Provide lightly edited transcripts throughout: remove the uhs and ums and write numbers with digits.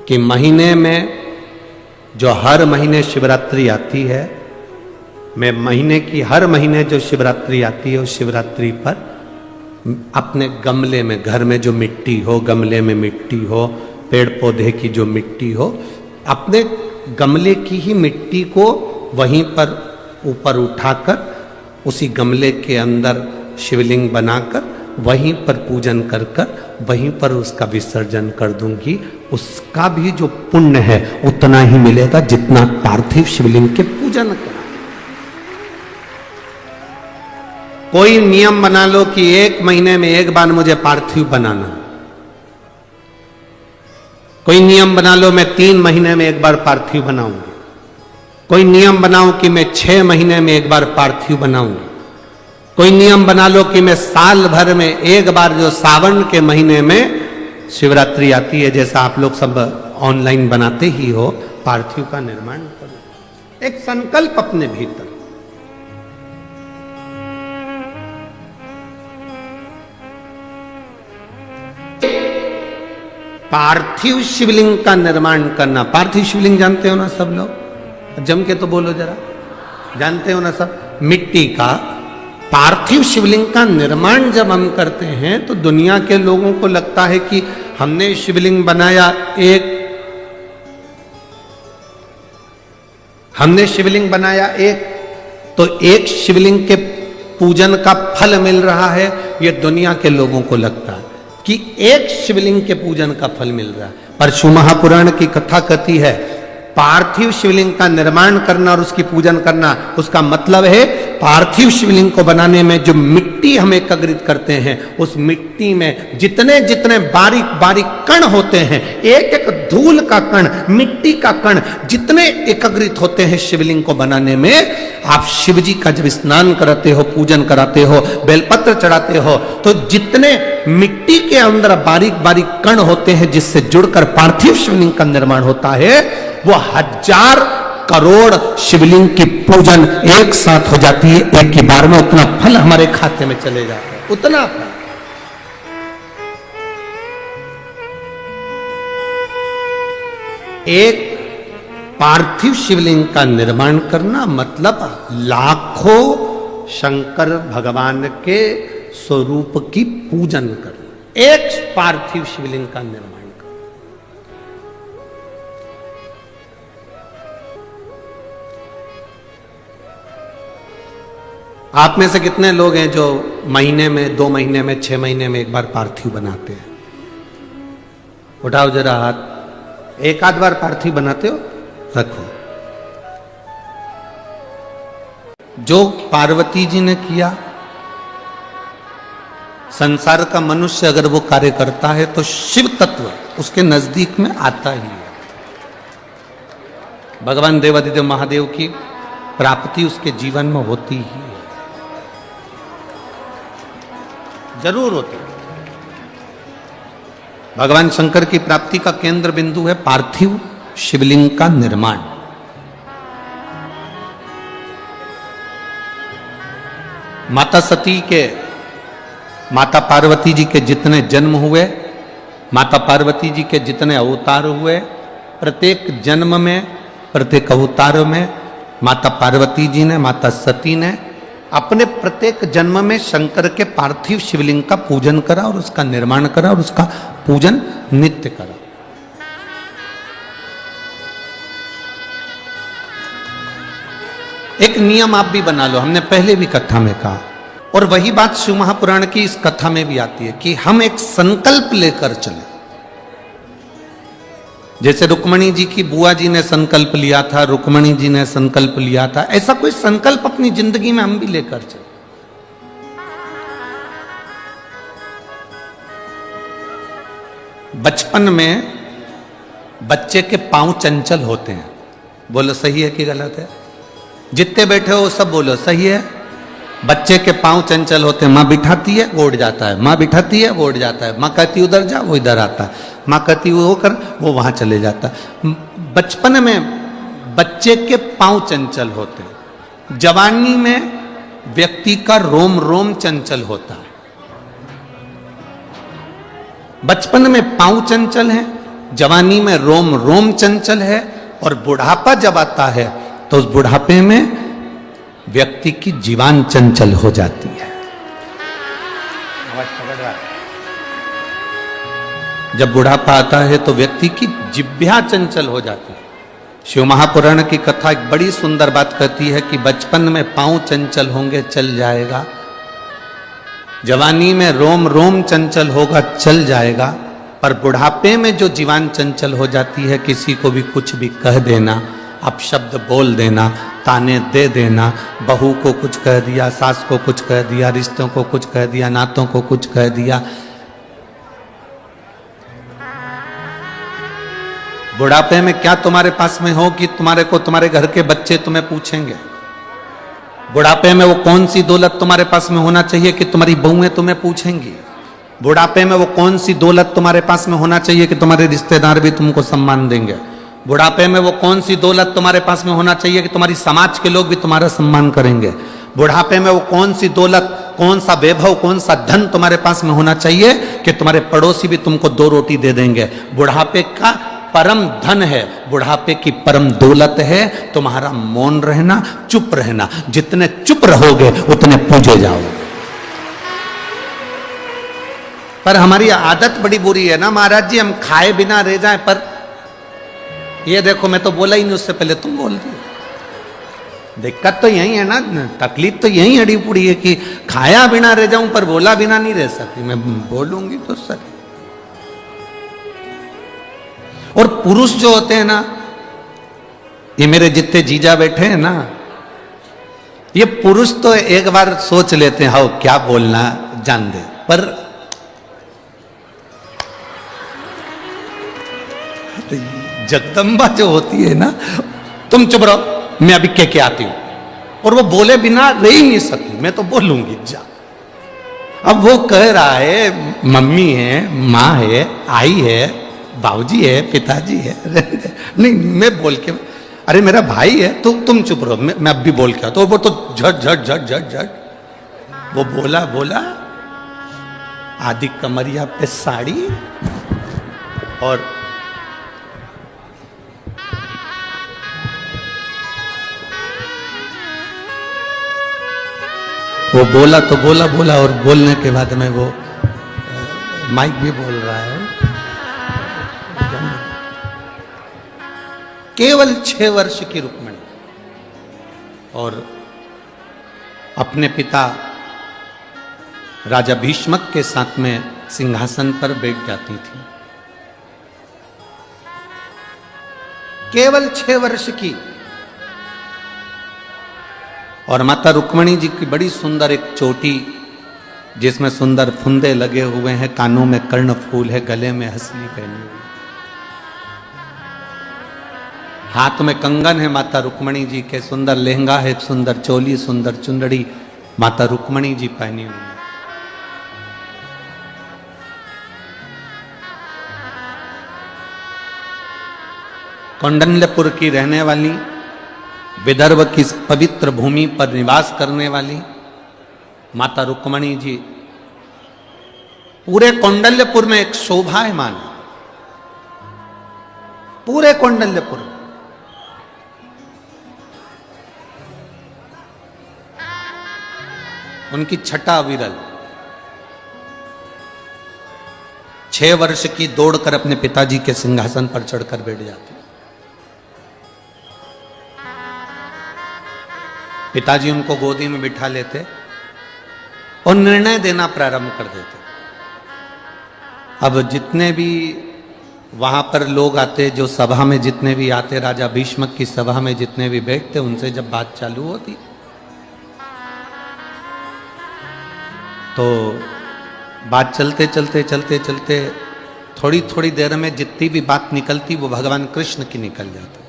कि महीने में जो हर महीने शिवरात्रि आती है, मैं महीने की हर महीने जो शिवरात्रि आती है उस शिवरात्रि पर अपने गमले में, घर में जो मिट्टी हो, गमले में मिट्टी हो, पेड़ पौधे की जो मिट्टी हो, अपने गमले की ही मिट्टी को वहीं पर ऊपर उठाकर उसी गमले के अंदर शिवलिंग बनाकर वहीं पर पूजन कर वहीं पर उसका विसर्जन कर दूंगी। उसका भी जो पुण्य है उतना ही मिलेगा जितना पार्थिव शिवलिंग के पूजन का। कोई नियम बना लो कि 1 महीने में एक बार मुझे पार्थिव बनाना, कोई नियम बना लो मैं 3 महीने में एक बार पार्थिव बनाऊंगी, कोई नियम बनाओ कि मैं 6 महीने में एक बार पार्थिव बनाऊंगी, कोई नियम बना लो कि मैं साल भर में एक बार जो सावन के महीने में शिवरात्रि आती है, जैसा आप लोग सब ऑनलाइन बनाते ही हो, पार्थिव का निर्माण करो। एक संकल्प अपने भीतर। पार्थिव शिवलिंग का निर्माण करना। पार्थिव शिवलिंग जानते हो ना सब लोग? जम के तो बोलो जरा, जानते हो ना सब? मिट्टी का पार्थिव शिवलिंग का निर्माण जब हम करते हैं तो दुनिया के लोगों को लगता है कि हमने शिवलिंग बनाया, हमने शिवलिंग बनाया तो एक शिवलिंग के पूजन का फल मिल रहा है। ये दुनिया के लोगों को लगता है कि एक शिवलिंग के पूजन का फल मिल रहा है, पर शिव महापुराण की कथा कहती है पार्थिव शिवलिंग का निर्माण करना और उसकी पूजन करना, उसका मतलब है पार्थिव शिवलिंग को बनाने में जो मिट्टी हम एकत्रित करते हैं, उस मिट्टी में जितने जितने बारीक बारीक कण होते हैं, एक एक धूल का कण, मिट्टी का कण जितने एकत्रित होते हैं शिवलिंग को बनाने में, आप शिव जी का जब स्नान कराते हो, पूजन कराते हो, बेलपत्र चढ़ाते हो, तो जितने मिट्टी के अंदर बारीक बारीक कण होते हैं जिससे जुड़कर पार्थिव शिवलिंग का निर्माण होता है, वो 1000 करोड़ शिवलिंग की पूजन एक साथ हो जाती है एक ही बार में। उतना फल हमारे खाते में चले जाता है, उतना फल। एक पार्थिव शिवलिंग का निर्माण करना मतलब लाखों शंकर भगवान के स्वरूप की पूजन करना। एक पार्थिव शिवलिंग का निर्माण। आप में से कितने लोग हैं जो महीने में, 2 महीने में, 6 महीने में एक बार पार्थिव बनाते हैं? उठाओ जरा हाथ। एक आध बार पार्थिव बनाते हो? रखो। जो पार्वती जी ने किया, संसार का मनुष्य अगर वो कार्य करता है तो शिव तत्व उसके नजदीक में आता ही है। भगवान देवादिदेव महादेव की प्राप्ति उसके जीवन में होती ही है, जरूर होती है। भगवान शंकर की प्राप्ति का केंद्र बिंदु है पार्थिव शिवलिंग का निर्माण। माता सती के, माता पार्वती जी के जितने जन्म हुए, माता पार्वती जी के जितने अवतार हुए, प्रत्येक जन्म में, प्रत्येक अवतार में माता पार्वती जी ने, माता सती ने अपने प्रत्येक जन्म में शंकर के पार्थिव शिवलिंग का पूजन करा और उसका निर्माण करा और उसका पूजन नित्य करा। एक नियम आप भी बना लो, हमने पहले भी कथा में कहा, और वही बात शिव महापुराण की इस कथा में भी आती है कि हम एक संकल्प लेकर चले। जैसे रुक्मणी जी की बुआ जी ने संकल्प लिया था, रुक्मणी जी ने संकल्प लिया था, ऐसा कोई संकल्प अपनी जिंदगी में हम भी लेकर चले। बचपन में बच्चे के पांव चंचल होते हैं, बोलो सही है कि गलत है? जितने बैठे हो सब बोलो सही है। बच्चे के पांव चंचल होते हैं, माँ बिठाती है वो उठ जाता है, माँ बिठाती है वो उठ जाता है, माँ कहती उधर जा वो इधर आता है, माँ कहती वो कर वो वहां चले जाता है। बचपन में बच्चे के पांव चंचल होते हैं, जवानी में व्यक्ति का रोम रोम चंचल होता है। बचपन में पांव चंचल है, जवानी में रोम रोम चंचल है, और बुढ़ापा जब आता है तो उस बुढ़ापे में व्यक्ति की जीवान चंचल हो जाती है। जब बुढ़ापा आता है तो व्यक्ति की जिह्वा चंचल हो जाती है। शिव महापुराण की कथा एक बड़ी सुंदर बात कहती है कि बचपन में पांव चंचल होंगे चल जाएगा, जवानी में रोम रोम चंचल होगा चल जाएगा, पर बुढ़ापे में जो जीवान चंचल हो जाती है, किसी को भी कुछ भी कह देना, अपशब्द बोल देना, ताने दे देना, बहू को कुछ कह दिया, सास को कुछ कह दिया, रिश्तों को कुछ कह दिया, नातों को कुछ कह दिया। बुढ़ापे में क्या तुम्हारे पास में हो कि तुम्हारे को तुम्हारे घर के बच्चे तुम्हें पूछेंगे? बुढ़ापे में वो कौन सी दौलत तुम्हारे पास में होना चाहिए कि तुम्हारी बहुएं तुम्हें पूछेंगी? बुढ़ापे में वो कौन सी दौलत तुम्हारे पास में होना चाहिए कि तुम्हारे रिश्तेदार भी तुमको सम्मान देंगे? बुढ़ापे में वो कौन सी दौलत तुम्हारे पास में होना चाहिए कि तुम्हारी समाज के लोग भी तुम्हारा सम्मान करेंगे? बुढ़ापे में वो कौन सी दौलत, कौन सा वैभव, कौन सा धन तुम्हारे पास में होना चाहिए कि तुम्हारे पड़ोसी भी तुमको 2 रोटी दे देंगे? बुढ़ापे का परम धन है, बुढ़ापे की परम दौलत है तुम्हारा मौन रहना, चुप रहना। जितने चुप रहोगे उतने पूजे जाओगे। पर हमारी आदत बड़ी बुरी है ना महाराज जी, हम खाए बिना रह जाएं। पर ये देखो, मैं तो बोला ही नहीं, उससे पहले तुम बोल दिए। दिक्कत तो यही है ना, तकलीफ तो यही अड़ी पुड़ी है कि खाया बिना रह जाऊं पर बोला बिना नहीं रह सकती। मैं बोलूंगी तो सर। और पुरुष जो होते हैं ना, ये मेरे जितने जीजा बैठे हैं ना, ये पुरुष तो एक बार सोच लेते हैं हाँ क्या बोलना जान दे, पर जगदम्बा जो होती है ना, तुम चुप रहो मैं अभी कह के आती हूं, और वो बोले बिना रह ही नहीं सकती। मैं तो बोलूंगी जा। अब वो कह रहा है मम्मी है, माँ है, आई है, बाबूजी है, पिताजी है, नहीं मैं बोल के, अरे मेरा भाई है तो तुम चुप रहो मैं अब भी बोल के, तो वो तो झट झट झट झट झट वो बोला आदि कमरिया पे साड़ी, और वो बोला तो बोला, और बोलने के बाद में वो माइक भी बोल रहा है। केवल 6 वर्ष की रुक्मिणी और अपने पिता राजा भीष्मक के साथ में सिंहासन पर बैठ जाती थी। केवल 6 वर्ष की। और माता रुक्मिणी जी की बड़ी सुंदर एक चोटी, जिसमें सुंदर फुंदे लगे हुए हैं, कानों में कर्ण फूल है, गले में हंसली पहनी हुई, हाथ में कंगन है माता रुक्मिणी जी के, सुंदर लहंगा है, सुंदर चोली, सुंदर चुंदड़ी माता रुक्मिणी जी पहनी हुई है। कौंडल्यपुर की रहने वाली, विदर्भ की पवित्र भूमि पर निवास करने वाली माता रुक्मिणी जी पूरे कौंडल्यपुर में एक शोभायमान है। पूरे कौंडल्यपुर में उनकी छटा विरल। 6 वर्ष की दौड़कर अपने पिताजी के सिंहासन पर चढ़कर बैठ जाती। पिताजी उनको गोदी में बिठा लेते और निर्णय देना प्रारंभ कर देते। अब जितने भी वहां पर लोग आते, जो सभा में जितने भी आते, राजा भीष्मक की सभा में जितने भी बैठते, उनसे जब बात चालू होती तो बात चलते चलते चलते चलते थोड़ी थोड़ी देर में जितनी भी बात निकलती वो भगवान कृष्ण की निकल जाती।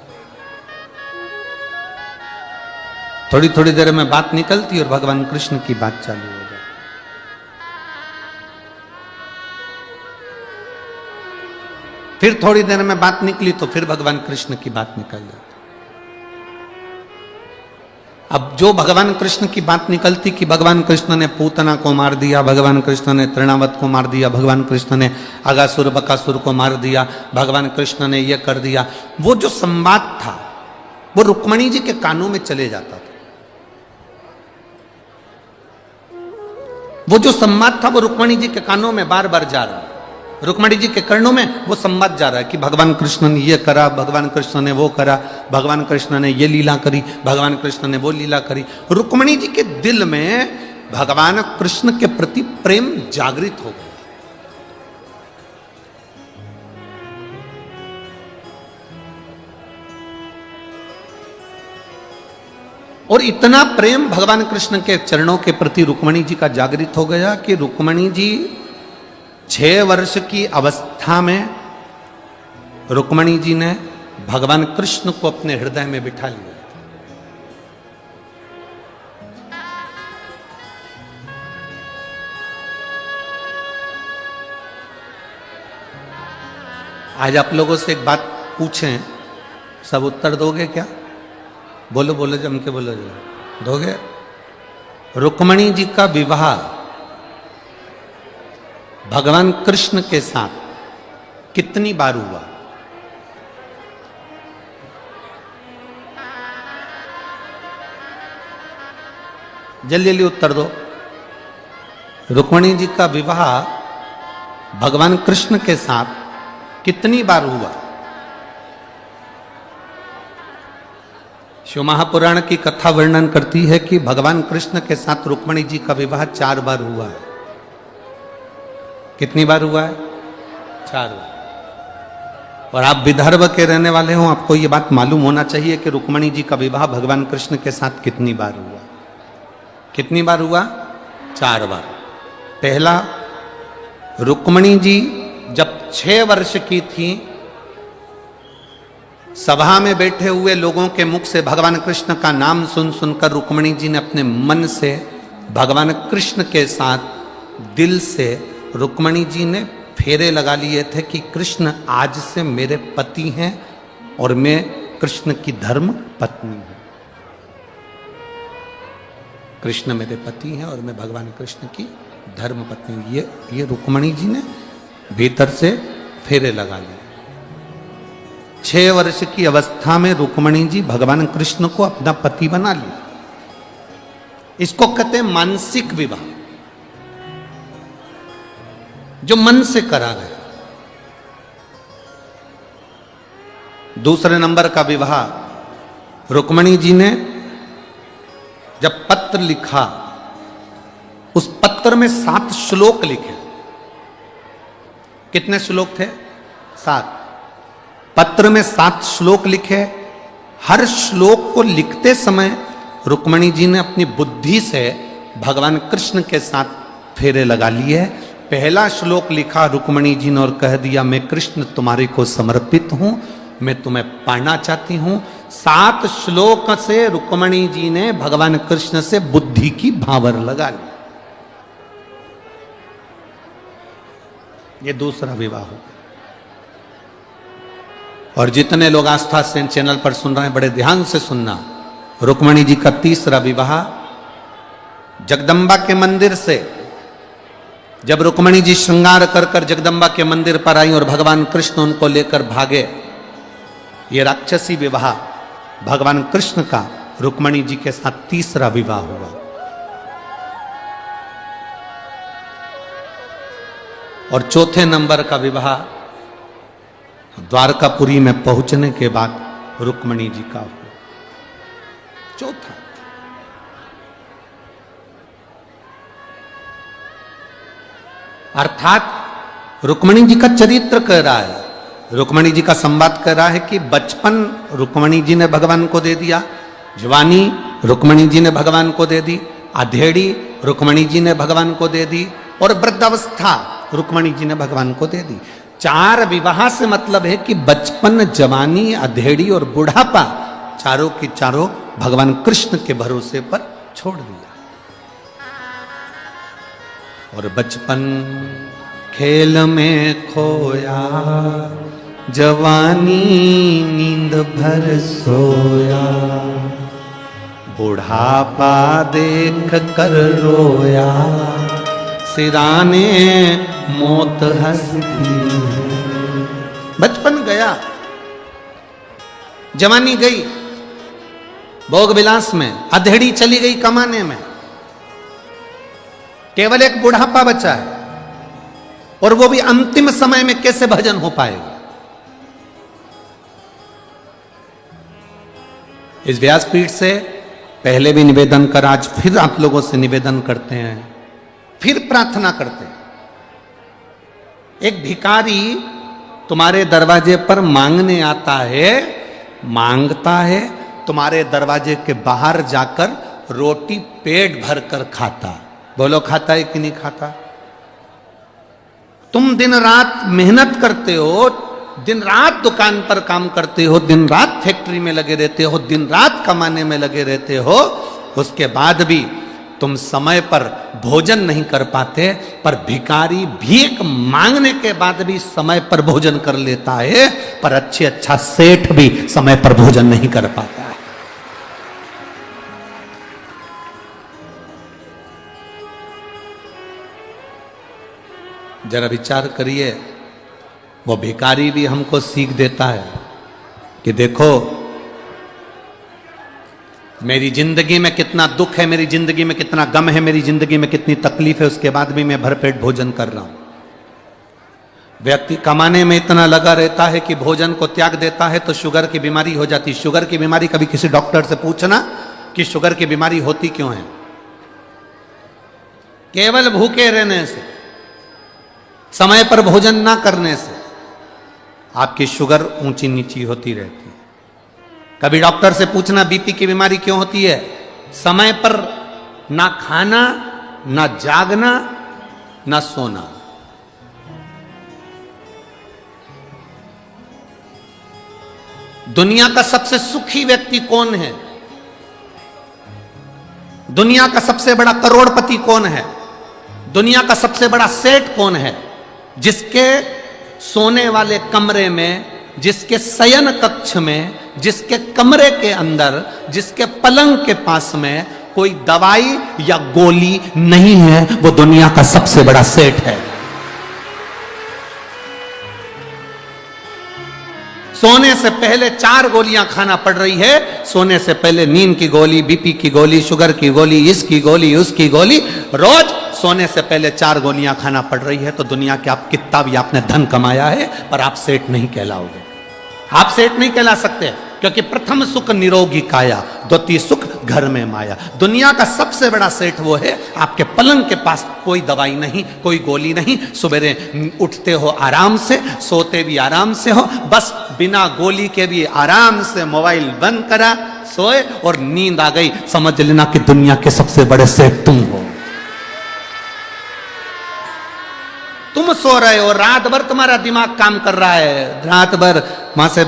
थोड़ी थोड़ी देर में बात निकलती और भगवान कृष्ण की बात चालू हो जाती। फिर थोड़ी देर में बात निकली तो फिर भगवान कृष्ण की बात निकल जाती। अब जो भगवान कृष्ण की बात निकलती कि भगवान कृष्ण ने पूतना को मार दिया, भगवान कृष्ण ने तृणावत को मार दिया, भगवान कृष्ण ने अगासुर बकासुर को मार दिया, भगवान कृष्ण ने ये कर दिया, वो जो संवाद था वो रुक्मणी जी के कानों में चले जाता था। वो जो संवाद था वो रुक्मणी जी के कानों में बार बार जा रहा है, रुक्मणी जी के कर्णों में वो संवाद जा रहा है कि भगवान कृष्ण ने ये करा, भगवान कृष्ण ने वो करा, भगवान कृष्ण ने ये लीला करी, भगवान कृष्ण ने वो लीला करी। रुक्मणी जी के दिल में भगवान कृष्ण के प्रति प्रेम जागृत हो गया। और इतना प्रेम भगवान कृष्ण के चरणों के प्रति रुक्मणी जी का जागृत हो गया कि रुक्मणी जी 6 वर्ष की अवस्था में रुक्मणी जी ने भगवान कृष्ण को अपने हृदय में बिठा लिया। आज आप लोगों से एक बात पूछें, सब उत्तर दोगे क्या? बोलो बोलो, जम के बोलो, दोगे? रुक्मणी जी का विवाह भगवान कृष्ण के साथ कितनी बार हुआ? जल्दी जल्दी उत्तर दो। रुक्मणी जी का विवाह भगवान कृष्ण के साथ कितनी बार हुआ? शिव महापुराण की कथा वर्णन करती है कि भगवान कृष्ण के साथ रुक्मणी जी का विवाह 4 बार हुआ है। कितनी बार हुआ है? 4 बार। और आप विदर्भ के रहने वाले हो, आपको यह बात मालूम होना चाहिए कि रुक्मणी जी का विवाह भगवान कृष्ण के साथ कितनी बार हुआ? कितनी बार हुआ? 4 बार। पहला, रुक्मणी जी जब 6 वर्ष की थी, सभा में बैठे हुए लोगों के मुख से भगवान कृष्ण का नाम सुन सुनकर रुक्मणी जी ने अपने मन से भगवान कृष्ण के साथ दिल से रुक्मणी जी ने फेरे लगा लिए थे कि कृष्ण आज से मेरे पति हैं और मैं कृष्ण की धर्म पत्नी हूं। कृष्ण मेरे पति हैं और मैं भगवान कृष्ण की धर्म पत्नी हूं। ये रुक्मणी जी ने भीतर से फेरे लगा लिए। 6 वर्ष की अवस्था में रुक्मणी जी भगवान कृष्ण को अपना पति बना लिया। इसको कहते हैं मानसिक विवाह, जो मन से करा गया। दूसरे नंबर का विवाह रुक्मणी जी ने जब पत्र लिखा, उस पत्र में 7 श्लोक लिखे। कितने श्लोक थे? 7। पत्र में 7 श्लोक लिखे। हर श्लोक को लिखते समय रुक्मणी जी ने अपनी बुद्धि से भगवान कृष्ण के साथ फेरे लगा लिए। पहला श्लोक लिखा रुक्मणी जी ने और कह दिया, मैं कृष्ण तुम्हारे को समर्पित हूं, मैं तुम्हें पाना चाहती हूं। 7 श्लोक से रुक्मणी जी ने भगवान कृष्ण से बुद्धि की भावर लगा ली। ये दूसरा विवाह हो। और जितने लोग आस्था सेन चैनल पर सुन रहे हैं, बड़े ध्यान से सुनना। रुक्मणी जी का तीसरा विवाह जगदम्बा के मंदिर से, जब रुक्मणी जी श्रृंगार कर कर जगदम्बा के मंदिर पर आई और भगवान कृष्ण उनको लेकर भागे, ये राक्षसी विवाह भगवान कृष्ण का रुक्मणी जी के साथ तीसरा विवाह हुआ। और चौथे नंबर का विवाह द्वारकापुरी में पहुंचने के बाद रुक्मणी जी का हुआ। चौथा। अर्थात रुक्मणी जी का चरित्र कह रहा है, रुक्मणी जी का संवाद कह रहा है कि बचपन रुक्मणी जी ने भगवान को दे दिया, जवानी रुक्मणी जी ने भगवान को दे दी, अधेड़ी रुक्मणी जी ने भगवान को दे दी और वृद्धावस्था रुक्मणी जी ने भगवान को दे दी। 4 विवाह से मतलब है कि बचपन, जवानी, अधेड़ी और बुढ़ापा चारों की चारों भगवान कृष्ण के भरोसे पर छोड़ दिया। और बचपन खेल में खोया, जवानी नींद भर सोया, बुढ़ापा देख कर रोया, सिराने मौत हंसती। बचपन गया, जवानी गई भोग विलास में, अधेड़ी चली गई कमाने में, केवल एक बुढ़ापा बचा है। और वो भी अंतिम समय में कैसे भजन हो पाएगा? इस व्यासपीठ से पहले भी निवेदन कर, आज फिर आप लोगों से निवेदन करते हैं, फिर प्रार्थना करते हैं। एक भिखारी तुम्हारे दरवाजे पर मांगने आता है, मांगता है, तुम्हारे दरवाजे के बाहर जाकर रोटी पेट भर कर खाता। बोलो खाता है कि नहीं खाता? तुम दिन रात मेहनत करते हो, दिन रात दुकान पर काम करते हो, दिन रात फैक्ट्री में लगे रहते हो, दिन रात कमाने में लगे रहते हो, उसके बाद भी तुम समय पर भोजन नहीं कर पाते। पर भिखारी भीख मांगने के बाद भी समय पर भोजन कर लेता है, पर अच्छा सेठ भी समय पर भोजन नहीं कर पाता है। जरा विचार करिए, वो भिखारी भी हमको सीख देता है कि देखो मेरी जिंदगी में कितना दुख है, मेरी जिंदगी में कितना गम है, मेरी जिंदगी में कितनी तकलीफ है, उसके बाद भी मैं भरपेट भोजन कर रहा हूं। व्यक्ति कमाने में इतना लगा रहता है कि भोजन को त्याग देता है तो शुगर की बीमारी हो जाती। शुगर की बीमारी कभी किसी डॉक्टर से पूछना कि शुगर की बीमारी होती क्यों है? केवल भूखे रहने से, समय पर भोजन ना करने से आपकी शुगर ऊंची नीची होती रहती है। कभी डॉक्टर से पूछना बीपी की बीमारी क्यों होती है? समय पर ना खाना, ना जागना, ना सोना। दुनिया का सबसे सुखी व्यक्ति कौन है? दुनिया का सबसे बड़ा करोड़पति कौन है? दुनिया का सबसे बड़ा सेठ कौन है? जिसके सोने वाले कमरे में, जिसके शयन कक्ष में, जिसके कमरे के अंदर, जिसके पलंग के पास में कोई दवाई या गोली नहीं है, वो दुनिया का सबसे बड़ा सेठ है। सोने से पहले 4 गोलियां खाना पड़ रही है। सोने से पहले नींद की गोली, बीपी की गोली, शुगर की गोली, इसकी गोली, उसकी गोली, रोज सोने से पहले 4 गोलियां खाना पड़ रही है। तो दुनिया के आप कितना भी आपने धन कमाया है, पर आप सेठ नहीं कहलाओगे। आप सेठ नहीं कहला सकते, क्योंकि प्रथम सुख निरोगी काया, द्वितीय सुख घर में माया। दुनिया का सबसे बड़ा सेठ वो है आपके पलंग के पास कोई दवाई नहीं, कोई गोली नहीं, सवेरे उठते हो आराम से, सोते भी आराम से हो, बस बिना गोली के भी आराम से मोबाइल बंद करा, सोए और नींद आ गई, समझ लेना कि दुनिया के सबसे बड़े सेठ तुम हो। तुम सो रहे हो, रात भर तुम्हारा दिमाग काम कर रहा है, रात भर वहां से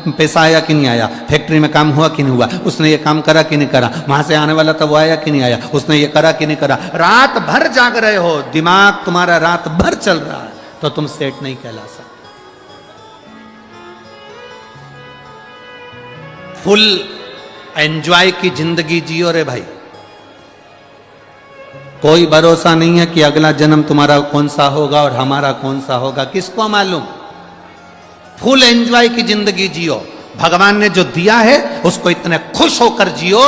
पैसा आया कि नहीं आया, फैक्ट्री में काम हुआ कि नहीं हुआ, उसने ये काम करा कि नहीं करा, वहां से आने वाला था वो आया कि नहीं आया, उसने ये करा कि नहीं करा, रात भर जाग रहे हो, दिमाग तुम्हारा रात भर चल रहा है, तो तुम सेठ नहीं कहला सकते। फुल एंजॉय की जिंदगी जियो रे भाई। कोई भरोसा नहीं है कि अगला जन्म तुम्हारा कौन सा होगा और हमारा कौन सा होगा, किसको मालूम। फुल एंजॉय की जिंदगी जियो। भगवान ने जो दिया है उसको इतने खुश होकर जियो।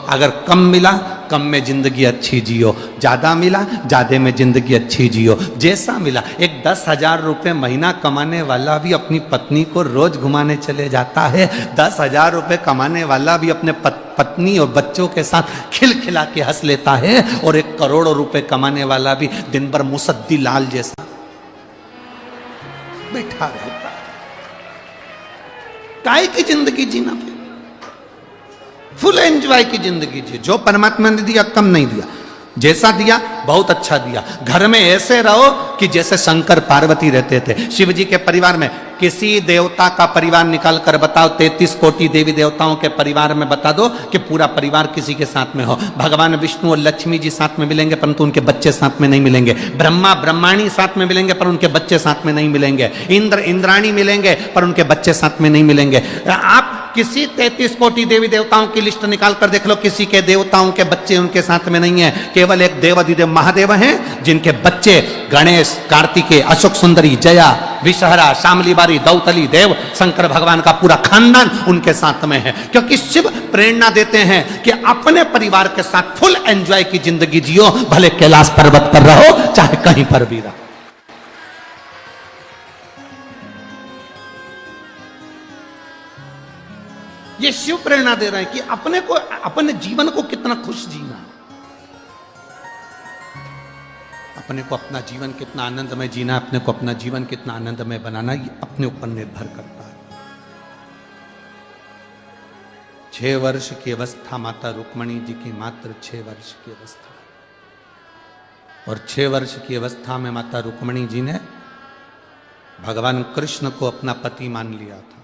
अगर कम मिला, कम में जिंदगी अच्छी जियो, ज्यादा मिला, ज्यादा में जिंदगी अच्छी जियो। जैसा मिला, एक 10,000 रुपये महीना कमाने वाला भी अपनी पत्नी को रोज घुमाने चले जाता है। 10,000 रुपये कमाने वाला भी अपने पत्नी और बच्चों के साथ खिलखिला के हंस लेता है। और 1 करोड़ रुपए कमाने वाला भी दिन भर मुसद्दी लाल जैसा बैठा रहता है। काय की जिंदगी जीना? फिर फुल एंजॉय की जिंदगी जी। जो परमात्मा ने दिया कम नहीं दिया, जैसा दिया बहुत अच्छा दिया। घर में ऐसे रहो कि जैसे शंकर पार्वती रहते थे। शिव जी के परिवार में किसी देवता का परिवार निकाल कर बताओ, 33 कोटि देवी देवताओं के परिवार में बता दो कि पूरा परिवार किसी के साथ में हो। भगवान विष्णु और लक्ष्मी जी साथ में मिलेंगे, परंतु उनके बच्चे साथ में नहीं मिलेंगे। ब्रह्मा ब्रह्माणी साथ में मिलेंगे, पर उनके बच्चे साथ में नहीं मिलेंगे। इंद्र इंद्राणी मिलेंगे, पर उनके बच्चे साथ में नहीं मिलेंगे। आप किसी 33 कोटि देवी देवताओं की लिस्ट निकाल कर देख लो, किसी के देवताओं के बच्चे उनके साथ में नहीं है। केवल एक देवाधिदेव महादेव हैं जिनके बच्चे गणेश, कार्तिकेय, अशोक सुंदरी, जया, विषहरा, शामली बारी, दौतली, देव, शंकर भगवान का पूरा खानदान उनके साथ में है। क्योंकि शिव प्रेरणा देते हैं कि अपने परिवार के साथ फुल एंजॉय की जिंदगी जियो, भले कैलाश पर्वत पर रहो चाहे कहीं पर भी रहो। ये शिव प्रेरणा दे रहे हैं कि अपने को, अपने जीवन को कितना खुश जीना, अपने को अपना जीवन कितना आनंदमय जीना, अपने को अपना जीवन कितना आनंदमय बनाना, ये अपने ऊपर निर्भर करता है। 6 वर्ष की अवस्था माता रुक्मणी जी की, मात्र 6 वर्ष की अवस्था, और 6 वर्ष की अवस्था में माता रुक्मणी जी ने भगवान कृष्ण को अपना पति मान लिया था।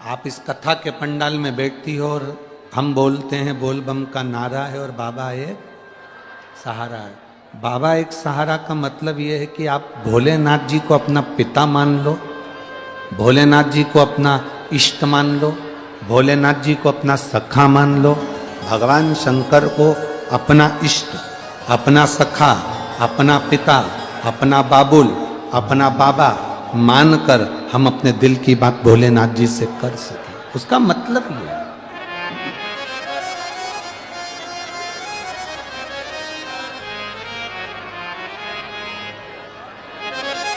आप इस कथा के पंडाल में बैठती हो और हम बोलते हैं बोल बम का नारा है और बाबा एक सहारा है। बाबा एक सहारा का मतलब यह है कि आप भोलेनाथ जी को अपना पिता मान लो, भोलेनाथ जी को अपना इष्ट मान लो, भोलेनाथ जी को अपना सखा मान लो, भगवान शंकर को अपना इष्ट, अपना सखा, अपना पिता, अपना बाबुल, अपना बाबा मानकर हम अपने दिल की बात भोलेनाथ जी से कर सके। उसका मतलब ये है।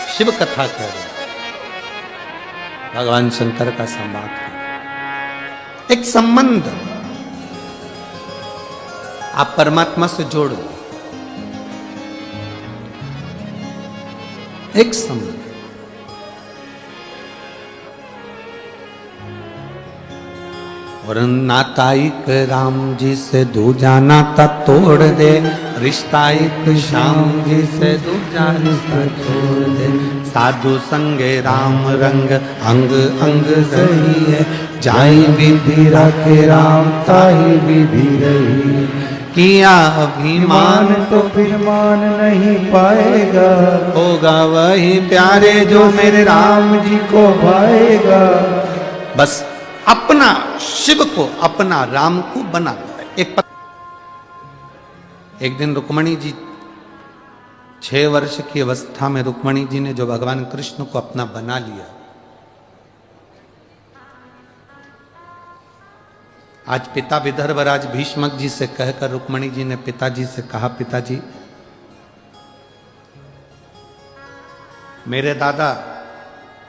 शिव कथा कह रहे भगवान शंकर का संवाद है, एक संबंध आप परमात्मा से जोड़ दो, एक संबंध। और नाता एक राम जी से दूजा नाता तोड़ दे, रिश्ता एक श्याम जी से दूजा रिश्ता छोड़ दे। साधु संगे राम रंग अंग अंग सही है, जाई विधि रखे राम ताही विधि रही। किया अभिमान तो फिर मान नहीं पाएगा, होगा वही प्यारे जो मेरे राम जी को भाएगा। बस अपना शिव को, अपना राम को बना लिया। एक दिन रुक्मणी जी 6 वर्ष की अवस्था में रुक्मणी जी ने जो भगवान कृष्ण को अपना बना लिया, आज पिता विदर्भराज भीष्मक जी से कहकर रुक्मणी जी ने पिताजी से कहा, पिताजी मेरे दादा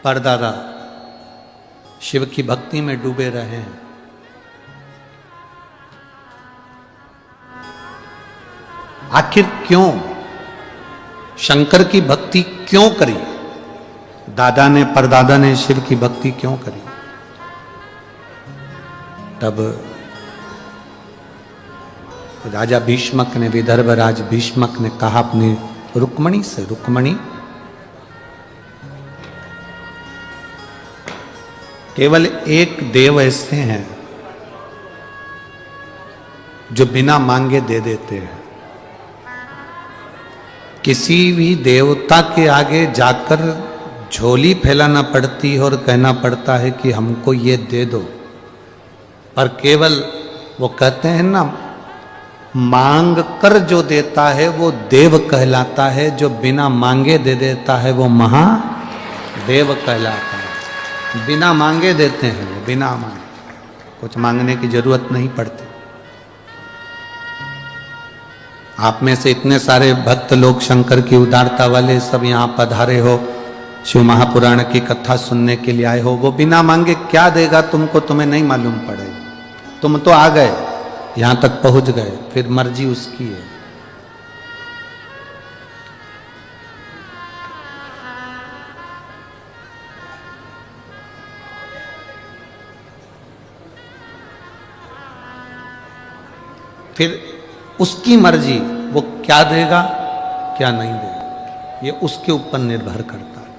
परदादा शिव की भक्ति में डूबे रहे हैं, आखिर क्यों शंकर की भक्ति क्यों करी, दादा ने परदादा ने शिव की भक्ति क्यों करी। तब राजा भीष्मक ने, विदर्भराज भीष्मक ने कहा अपनी रुक्मणी से, रुक्मणी केवल एक देव ऐसे हैं जो बिना मांगे दे देते हैं। किसी भी देवता के आगे जाकर झोली फैलाना पड़ती है और कहना पड़ता है कि हमको ये दे दो, पर केवल वो कहते हैं ना, मांग कर जो देता है वो देव कहलाता है, जो बिना मांगे दे देता है वो महादेव कहलाता है। बिना मांगे देते हैं वो, बिना मांगे, कुछ मांगने की जरूरत नहीं पड़ती। आप में से इतने सारे भक्त लोग शंकर की उदारता वाले सब यहाँ पधारे हो, शिव महापुराण की कथा सुनने के लिए आए हो, वो बिना मांगे क्या देगा तुमको, तुम्हें नहीं मालूम पड़ेगा। तुम तो आ गए, यहां तक पहुंच गए, फिर मर्जी उसकी है। फिर उसकी मर्जी, वो क्या देगा क्या नहीं देगा, ये उसके ऊपर निर्भर करता है।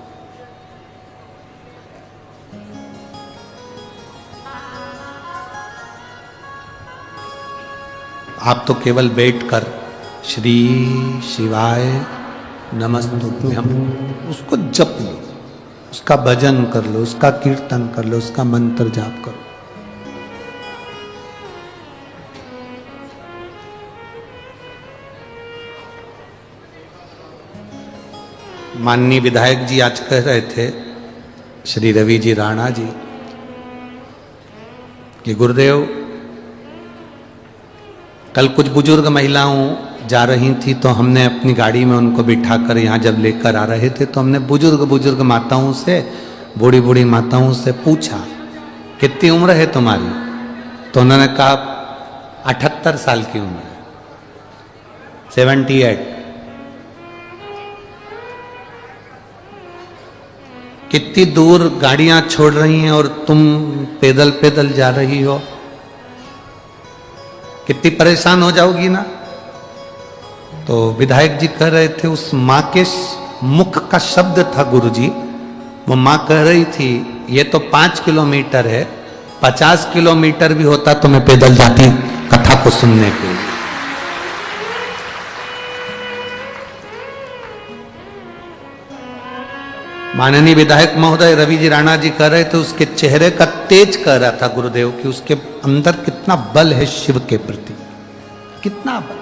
आप तो केवल बैठकर श्री शिवाय नमस्तुभ्यम उसको जप लो, उस उसका भजन कर लो, उसका कीर्तन कर लो, उसका मंत्र जाप करो। माननीय विधायक जी आज कह रहे थे, श्री रवि जी राणा जी, कि गुरुदेव कल कुछ बुजुर्ग महिलाओं जा रही थी तो हमने अपनी गाड़ी में उनको बिठाकर यहाँ जब लेकर आ रहे थे तो हमने बुजुर्ग माताओं से, बूढ़ी बूढ़ी माताओं से पूछा कितनी उम्र है तुम्हारी, तो उन्होंने कहा 78 साल की उम्र है, 78। कितनी दूर गाड़ियां छोड़ रही हैं और तुम पैदल पैदल जा रही हो, कितनी परेशान हो जाओगी ना। तो विधायक जी कह रहे थे, उस माँ के मुख का शब्द था गुरुजी, वो माँ कह रही थी ये तो 5 किलोमीटर है, 50 किलोमीटर भी होता तो मैं पैदल जाती कथा को सुनने के लिए। माननीय विधायक महोदय रवि जी राणा जी कह रहे थे, उसके चेहरे का तेज कह रहा था गुरुदेव कि उसके अंदर कितना बल है शिव के प्रति, कितना बल।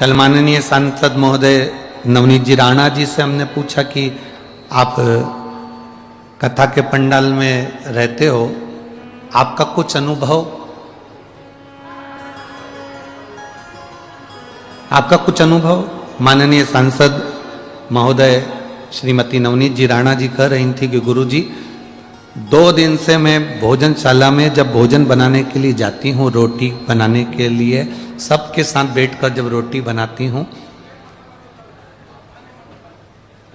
कल माननीय सांसद महोदय नवनीत जी राणा जी से हमने पूछा कि आप कथा के पंडाल में रहते हो, आपका कुछ अनुभव, आपका कुछ अनुभव। माननीय सांसद महोदय श्रीमती नवनीत जी राणा जी कह रही थी कि गुरुजी 2 दिन से मैं भोजनशाला में जब भोजन बनाने के लिए जाती हूँ, रोटी बनाने के लिए सबके साथ बैठकर जब रोटी बनाती हूँ,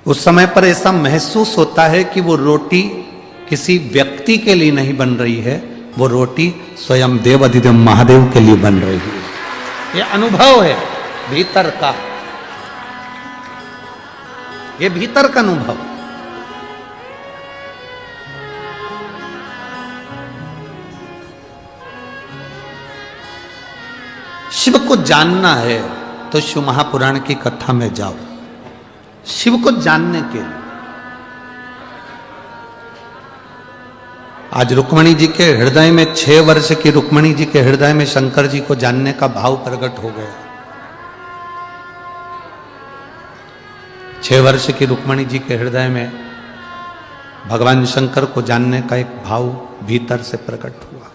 उस समय पर ऐसा महसूस होता है कि वो रोटी किसी व्यक्ति के लिए नहीं बन रही है, वो रोटी स्वयं देव अधिदेव महादेव के लिए बन रही है। ये अनुभव है भीतर का, ये भीतर का अनुभव। शिव को जानना है तो शिव महापुराण की कथा में जाओ, शिव को जानने के लिए। आज रुक्मणी जी के हृदय में, 6 वर्ष की रुक्मणी जी के हृदय में शंकर जी को जानने का भाव प्रकट हो गया। 6 वर्ष की रुक्मणी जी के हृदय में भगवान शंकर को जानने का एक भाव भीतर से प्रकट हुआ।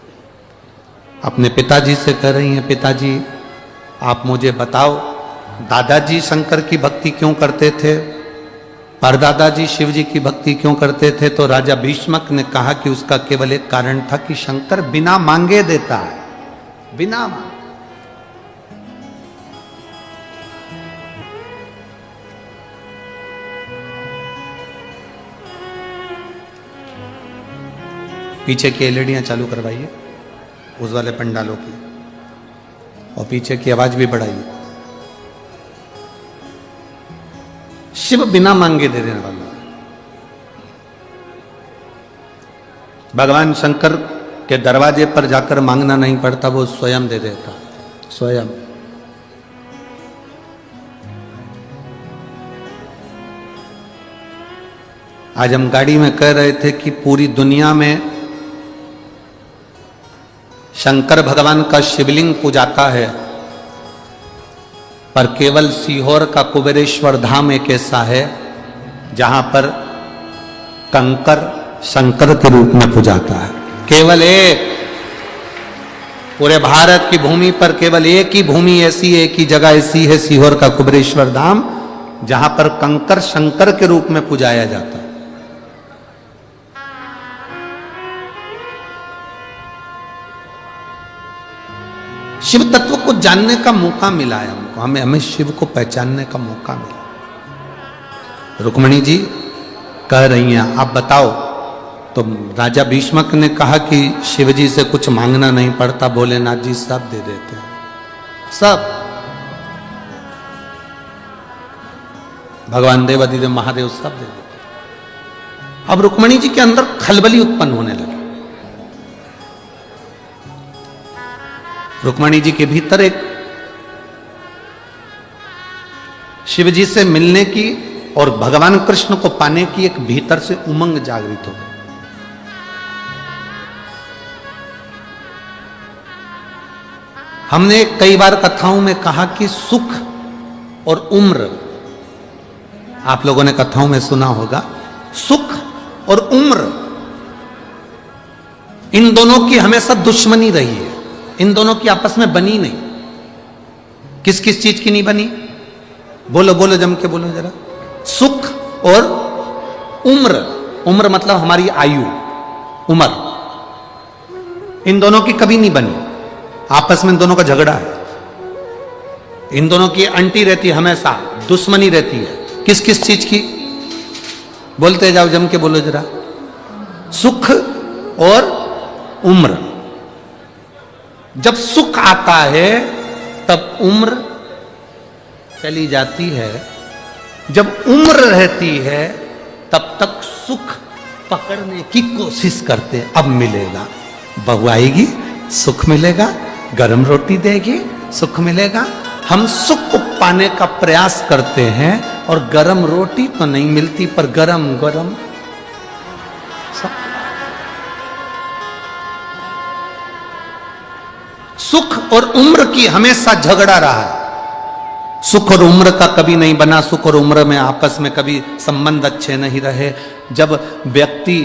अपने पिताजी से कह रही हैं, पिताजी आप मुझे बताओ दादाजी शंकर की भक्ति क्यों करते थे, परदादाजी शिव जी की भक्ति क्यों करते थे। तो राजा भीष्मक ने कहा कि उसका केवल एक कारण था कि शंकर बिना मांगे देता है, बिना मांगे। पीछे की एलईडियां चालू करवाइए उस वाले पंडालों की, और पीछे की आवाज भी बढ़ाइए। शिव बिना मांगे दे देने वाला, भगवान शंकर के दरवाजे पर जाकर मांगना नहीं पड़ता, वो स्वयं दे देता, स्वयं। आज हम गाड़ी में कह रहे थे कि पूरी दुनिया में शंकर भगवान का शिवलिंग पूजाता है, पर केवल सीहोर का कुबेरेश्वर धाम एक ऐसा है जहां पर कंकर शंकर के रूप में पूजाता है। केवल एक, पूरे भारत की भूमि पर केवल एक ही भूमि ऐसी, एक ही जगह ऐसी है, सीहोर का कुबेरेश्वर धाम, जहां पर कंकर शंकर के रूप में पूजाया जाता है। शिव तत्व को जानने का मौका मिला है हमको, हमें शिव को पहचानने का मौका मिला। रुक्मणी जी कह रही हैं आप बताओ, तो राजा भीष्मक ने कहा कि शिव जी से कुछ मांगना नहीं पड़ता, भोलेनाथ जी सब दे देते हैं, सब। भगवान देव अधिदेव महादेव सब दे देते हैं। अब रुक्मणी जी के अंदर खलबली उत्पन्न होने लगी, रुक्मणी जी के भीतर एक शिव जी से मिलने की और भगवान कृष्ण को पाने की एक भीतर से उमंग जागृत हो गई। हमने कई बार कथाओं में कहा कि सुख और उम्र, आप लोगों ने कथाओं में सुना होगा, सुख और उम्र इन दोनों की हमेशा दुश्मनी रही है, इन दोनों की आपस में बनी नहीं। किस किस चीज की नहीं बनी? बोलो बोलो, जम के बोलो जरा। सुख और उम्र, उम्र मतलब हमारी आयु, उम्र, इन दोनों की कभी नहीं बनी। आपस में इन दोनों का झगड़ा है, इन दोनों की अंटी रहती है, हमेशा दुश्मनी रहती है। किस किस चीज की? बोलते जाओ, जम के बोलो जरा। सुख और उम्र। जब सुख आता है तब उम्र चली जाती है, जब उम्र रहती है तब तक सुख पकड़ने की कोशिश करते हैं। अब मिलेगा, बहू आएगी सुख मिलेगा, गरम रोटी देगी सुख मिलेगा। हम सुख को पाने का प्रयास करते हैं और गरम रोटी तो नहीं मिलती, पर गरम गरम सुख और उम्र की हमेशा झगड़ा रहा है। सुख और उम्र का कभी नहीं बना, सुख और उम्र में आपस में कभी संबंध अच्छे नहीं रहे। जब व्यक्ति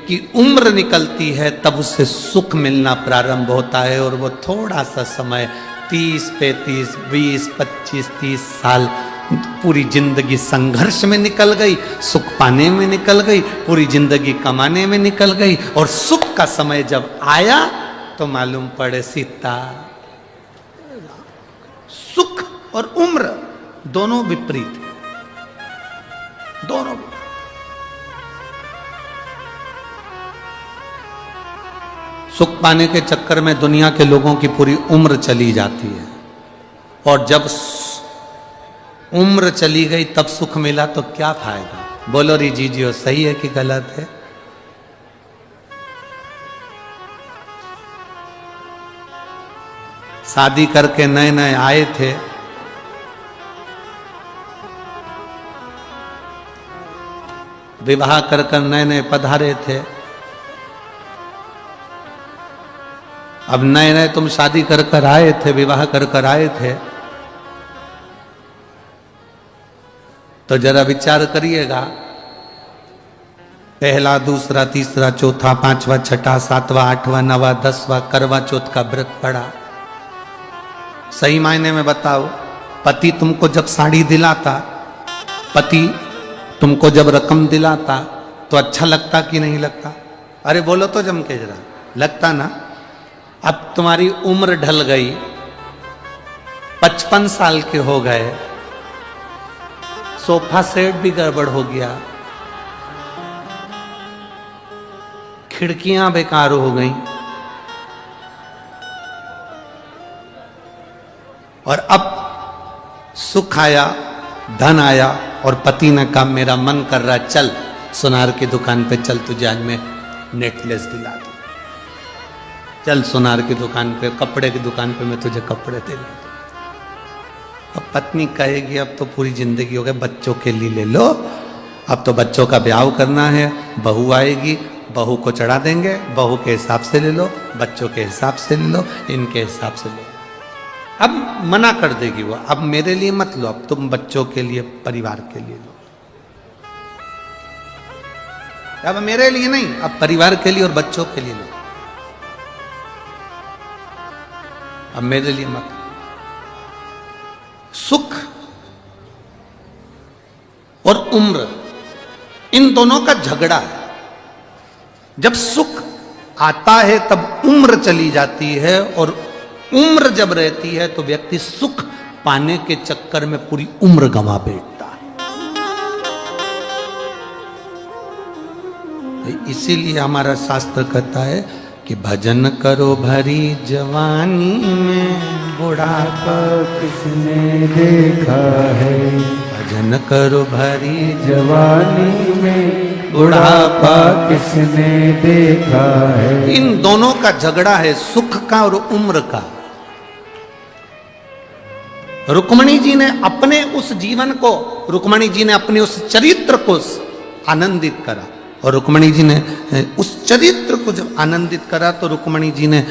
की उम्र निकलती है तब उससे सुख मिलना प्रारंभ होता है, और वो थोड़ा सा समय 30, 35, 20, 25, 30 साल पूरी जिंदगी संघर्ष में निकल गई, सुख पाने में निकल गई, पूरी जिंदगी कमाने में निकल गई, और सुख का समय जब आया तो मालूम पड़े सीता। सुख और उम्र दोनों विपरीत, दोनों। सुख पाने के चक्कर में दुनिया के लोगों की पूरी उम्र चली जाती है, और जब उम्र चली गई तब सुख मिला तो क्या फायदा? बोलो री जीजियो, सही है कि गलत है? शादी करके नए नए आए थे, विवाह कर कर नए नए पधारे थे। अब नए नए तुम शादी कर कर आए थे, विवाह कर कर आए थे, तो जरा विचार करिएगा, पहला, दूसरा, तीसरा, चौथा, पांचवा, छठा, सातवां, आठवां, नवा, 10वां करवा चौथ का व्रत पड़ा। सही मायने में बताओ, पति तुमको जब साड़ी दिलाता, पति तुमको जब रकम दिलाता तो अच्छा लगता कि नहीं लगता? अरे बोलो तो जम के जरा, लगता ना? अब तुम्हारी उम्र ढल गई, 55 साल के हो गए, सोफा सेट भी गड़बड़ हो गया, खिड़कियां बेकार हो गई, और अब सुख आया, धन आया, और पति ने कहा मेरा मन कर रहा है, चल सुनार की दुकान पे चल, तुझे आज मैं नेकलेस दिला दूं, चल सुनार की दुकान पे, कपड़े की दुकान पे मैं तुझे कपड़े दिला दूं। अब पत्नी कहेगी अब तो पूरी जिंदगी हो गई, बच्चों के लिए ले लो, अब तो बच्चों का ब्याह करना है, बहू आएगी, बहू को चढ़ा देंगे, बहू के हिसाब से ले लो, बच्चों के हिसाब से ले लो, इनके हिसाब से लो। अब मना कर देगी वो, अब मेरे लिए मत लो, अब तुम बच्चों के लिए, परिवार के लिए लो। अब मेरे लिए नहीं, अब परिवार के लिए और बच्चों के लिए लो, अब मेरे लिए मत। सुख और उम्र, इन दोनों का झगड़ा है। जब सुख आता है तब उम्र चली जाती है, और उम्र जब रहती है तो व्यक्ति सुख पाने के चक्कर में पूरी उम्र गंवा बैठता है। इसीलिए हमारा शास्त्र कहता है कि भजन करो भरी जवानी में, बुढ़ापा किसने देखा है। भजन करो भरी जवानी में, बुढ़ापा किसने देखा है। इन दोनों का झगड़ा है, सुख का और उम्र का। रुक्मणी जी ने अपने उस जीवन को, रुक्मणी जी ने अपने उस चरित्र को आनंदित करा, और रुक्मणी जी ने उस चरित्र को जब आनंदित करा तो रुक्मणी जी ने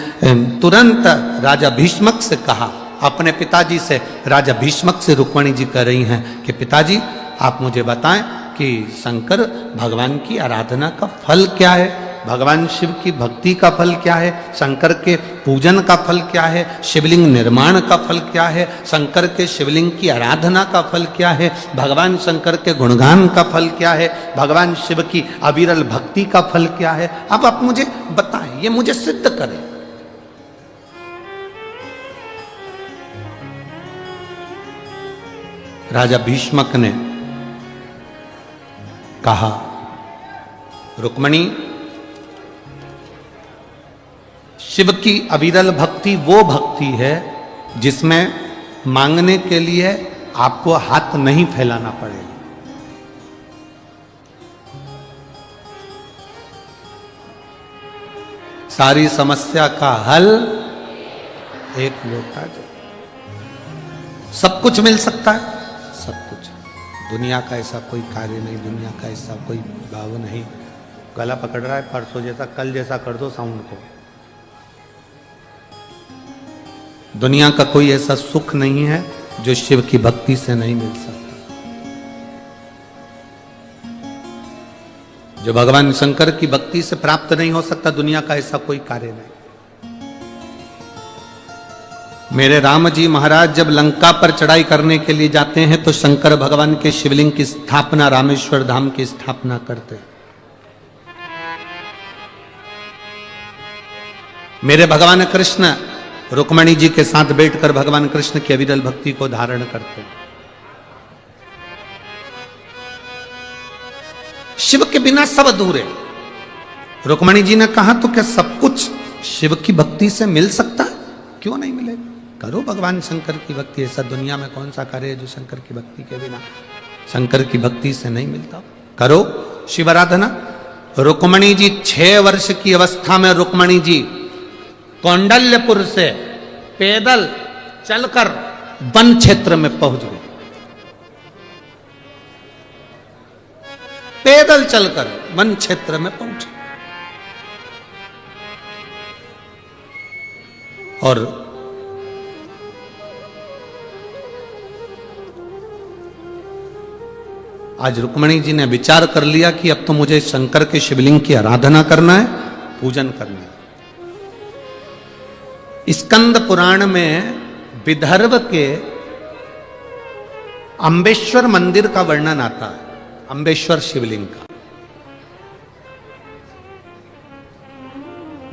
तुरंत राजा भीष्मक से कहा, अपने पिताजी से, राजा भीष्मक से रुक्मणी जी कह रही हैं कि पिताजी आप मुझे बताएं कि शंकर भगवान की आराधना का फल क्या है, भगवान शिव की भक्ति का फल क्या है, शंकर के पूजन का फल क्या है, शिवलिंग निर्माण का फल क्या है, शंकर के शिवलिंग की आराधना का फल क्या है, भगवान शंकर के गुणगान का फल क्या है, भगवान शिव की अविरल भक्ति का फल क्या है, अब आप मुझे बताएं, ये मुझे सिद्ध करें। राजा भीष्मक ने कहा, रुक्मणी, शिव की अविरल भक्ति वो भक्ति है जिसमें मांगने के लिए आपको हाथ नहीं फैलाना पड़ेगा। सारी समस्या का हल एक लोटा जल। सब कुछ मिल सकता है, सब कुछ। दुनिया का ऐसा कोई कार्य नहीं, दुनिया का ऐसा कोई भाव नहीं। गला पकड़ रहा है, परसों जैसा कल जैसा कर दो साउंड को। दुनिया का कोई ऐसा सुख नहीं है जो शिव की भक्ति से नहीं मिल सकता। जो भगवान शंकर की भक्ति से प्राप्त नहीं हो सकता, दुनिया का ऐसा कोई कार्य नहीं। मेरे राम जी महाराज जब लंका पर चढ़ाई करने के लिए जाते हैं तो शंकर भगवान के शिवलिंग की स्थापना, रामेश्वर धाम की स्थापना करते हैं। मेरे भगवान कृष्ण रुक्मणी जी के साथ बैठकर भगवान कृष्ण की अविरल भक्ति को धारण करते हैं। शिव के बिना सब अधूरे। रुक्मणी जी ने कहा, तो क्या सब कुछ शिव की भक्ति से मिल सकता है? क्यों नहीं मिलेगा? करो भगवान शंकर की भक्ति। ऐसा दुनिया में कौन सा कार्य है जो शंकर की भक्ति के बिना, शंकर की भक्ति से नहीं मिलता? करो शिव आराधना। रुक्मणी जी 6 वर्ष की अवस्था में रुक्मणी जी कौंडल्यपुर से पैदल चलकर वन क्षेत्र में पहुंच गए। पैदल चलकर वन क्षेत्र में पहुंचे और आज रुक्मणी जी ने विचार कर लिया कि अब तो मुझे शंकर के शिवलिंग की आराधना करना है, पूजन करना है। स्कंद पुराण में विदर्भ के अम्बेश्वर मंदिर का वर्णन आता है, अम्बेश्वर शिवलिंग का।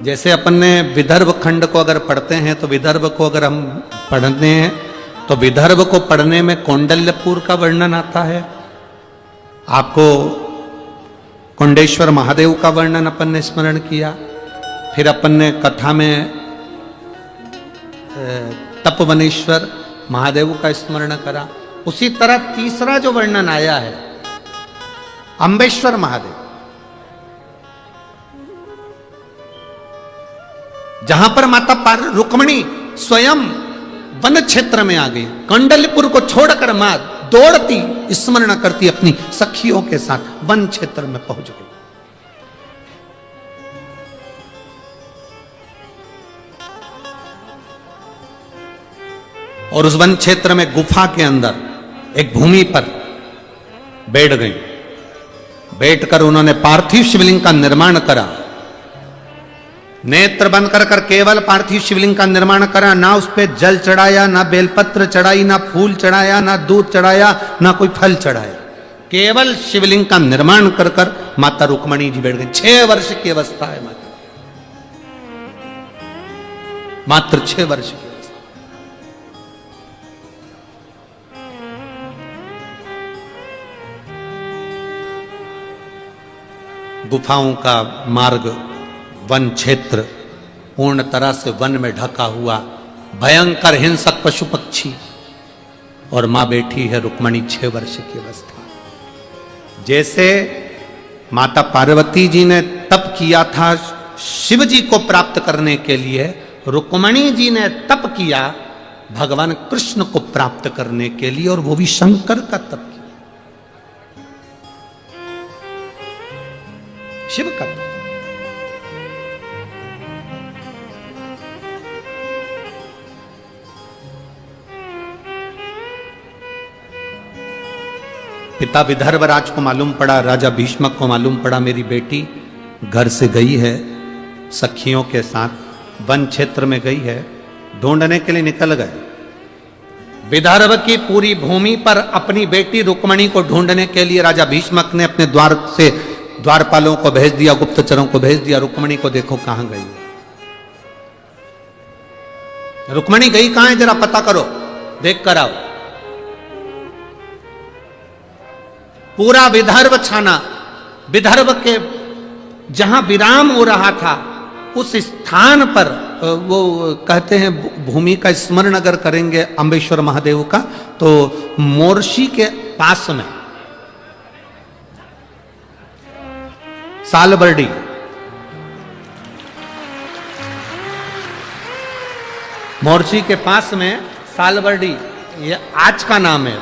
जैसे अपन ने विदर्भ खंड को अगर पढ़ते हैं तो विदर्भ को अगर हम पढ़ते हैं तो विदर्भ को पढ़ने में कौंडल्यपुर का वर्णन आता है। आपको कुंडेश्वर महादेव का वर्णन अपन ने स्मरण किया। फिर अपन ने कथा में तपवनेश्वर महादेव का स्मरण करा। उसी तरह तीसरा जो वर्णन आया है अम्बेश्वर महादेव, जहां पर माता रुक्मणी स्वयं वन क्षेत्र में आ गई। कौंडल्यपुर को छोड़कर मां दौड़ती स्मरण करती अपनी सखियों के साथ वन क्षेत्र में पहुंच गई। और उस वन क्षेत्र में गुफा के अंदर एक भूमि पर बैठ गई। बैठकर उन्होंने पार्थिव शिवलिंग का निर्माण करा। नेत्र बंद कर केवल पार्थिव शिवलिंग का निर्माण करा। ना उस पे जल चढ़ाया, ना बेलपत्र चढ़ाई, ना फूल चढ़ाया, ना दूध चढ़ाया, ना कोई फल चढ़ाया। केवल शिवलिंग का निर्माण कर माता रुक्मणी जी बैठ गई। 6 वर्ष की अवस्था है माता, मात्र 6 वर्ष की। गुफाओं का मार्ग, वन क्षेत्र पूर्ण तरह से वन में ढका हुआ, भयंकर हिंसक पशु पक्षी, और मां बैठी है रुक्मणी 6 वर्ष की अवस्था। जैसे माता पार्वती जी ने तप किया था शिव जी को प्राप्त करने के लिए, रुक्मणी जी ने तप किया भगवान कृष्ण को प्राप्त करने के लिए, और वो भी शंकर का तप किया, शिव का तप। पिता विदर्भराज को मालूम पड़ा, राजा भीष्मक को मालूम पड़ा मेरी बेटी घर से गई है, सखियों के साथ वन क्षेत्र में गई है, ढूंढने के लिए निकल गए। विदर्भ की पूरी भूमि पर अपनी बेटी रुक्मणी को ढूंढने के लिए राजा भीष्मक ने अपने द्वार से द्वारपालों को भेज दिया, गुप्तचरों को भेज दिया, रुक्मणी को देखो कहां गई, रुक्मणी गई कहां है, जरा पता करो, देख कर आओ। पूरा विदर्भ छाना, विदर्भ के जहां विराम हो रहा था उस स्थान पर, वो कहते हैं भूमि का स्मरण अगर करेंगे अम्बेश्वर महादेव का, तो मोर्शी के पास में सालबर्डी, मोर्शी के पास में सालबर्डी, ये आज का नाम है,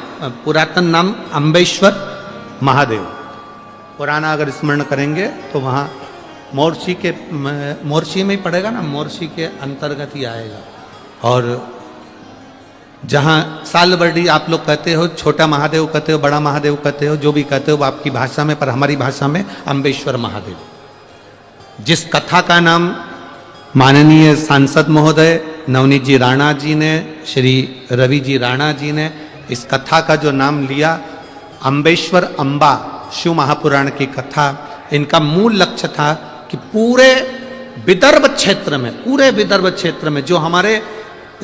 पुरातन नाम अम्बेश्वर महादेव। पुराना अगर स्मरण करेंगे तो वहां मोर्शी में ही पड़ेगा ना, मोर्शी के अंतर्गत ही आएगा। और जहां सालबर्डी आप लोग कहते हो, छोटा महादेव कहते हो, बड़ा महादेव कहते हो, जो भी कहते हो आपकी भाषा में, पर हमारी भाषा में अम्बेश्वर महादेव। जिस कथा का नाम माननीय सांसद महोदय नवनीत जी राणा जी ने, श्री रवि जी राणा जी ने इस कथा का जो नाम लिया, अम्बेश्वर अम्बा, शिव महापुराण की कथा, इनका मूल लक्ष्य था कि पूरे विदर्भ क्षेत्र में, पूरे विदर्भ क्षेत्र में जो हमारे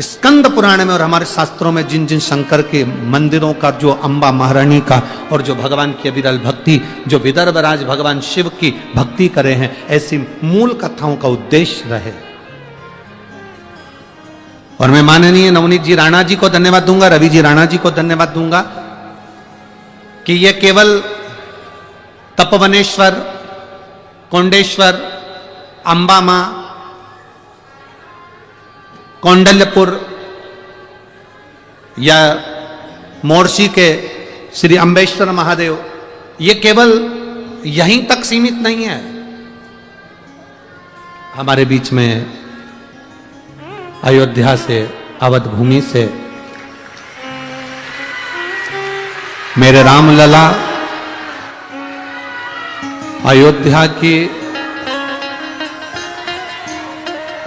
स्कंद पुराण में और हमारे शास्त्रों में जिन जिन शंकर के मंदिरों का, जो अम्बा महारानी का, और जो भगवान की अविरल भक्ति, जो विदर्भ राज भगवान शिव की भक्ति करे हैं, ऐसी मूल कथाओं का उद्देश्य रहे। और मैं माननीय नवनीत जी राणा जी को धन्यवाद दूंगा, रवि जी राणा जी को धन्यवाद दूंगा कि ये केवल तपवनेश्वर, कोंडेश्वर, अंबा मां, कौंडल्यपुर या मोर्शी के श्री अम्बेश्वर महादेव, ये केवल यहीं तक सीमित नहीं है। हमारे बीच में अयोध्या से, अवध भूमि से मेरे रामलला अयोध्या की,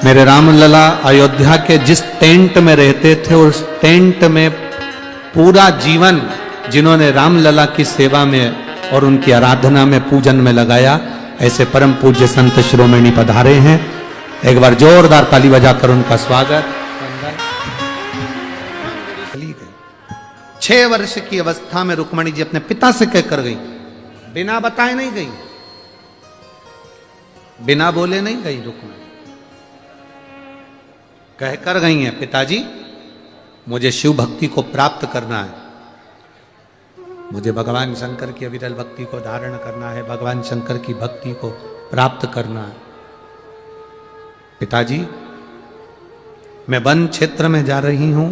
मेरे रामलला अयोध्या के जिस टेंट में रहते थे, उस टेंट में पूरा जीवन जिन्होंने रामलला की सेवा में और उनकी आराधना में, पूजन में लगाया, ऐसे परम पूज्य संत शिरोमणि पधारे हैं। एक बार जोरदार ताली बजाकर उनका स्वागत। 6 वर्ष की अवस्था में रुक्मणी जी अपने पिता से कहकर गई, बिना बताए नहीं गई, बिना बोले नहीं गई रुक्मणी, कहकर गई हैं, पिताजी मुझे शिव भक्ति को प्राप्त करना है, मुझे भगवान शंकर की अविरल भक्ति को धारण करना है, भगवान शंकर की भक्ति को प्राप्त करना है। पिताजी मैं वन क्षेत्र में जा रही हूं,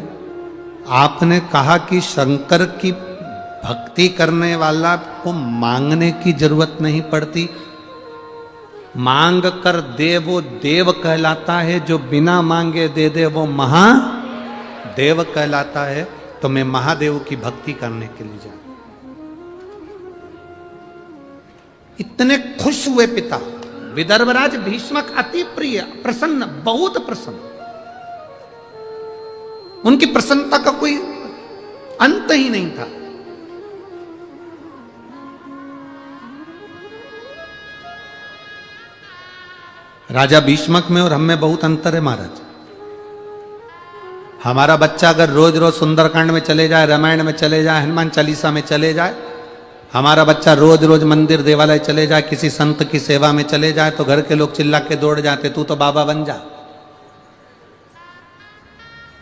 आपने कहा कि शंकर की भक्ति करने वाला को मांगने की जरूरत नहीं पड़ती, मांग कर दे वो देव कहलाता है, जो बिना मांगे दे दे वो महादेव कहलाता है। तो मैं महादेव की भक्ति करने के लिए जा, इतने खुश हुए पिता। विदर्भराज भीष्मक अति प्रिय, प्रसन्न, बहुत प्रसन्न, उनकी प्रसन्नता का कोई अंत ही नहीं था। राजा भीष्मक में और हम में बहुत अंतर है महाराज। हमारा बच्चा अगर रोज रोज सुंदरकांड में चले जाए, रामायण में चले जाए, हनुमान चालीसा में चले जाए, हमारा बच्चा रोज रोज मंदिर देवालय चले जाए, किसी संत की सेवा में चले जाए, तो घर के लोग चिल्ला के दौड़ जाते, तू तो बाबा बन जा।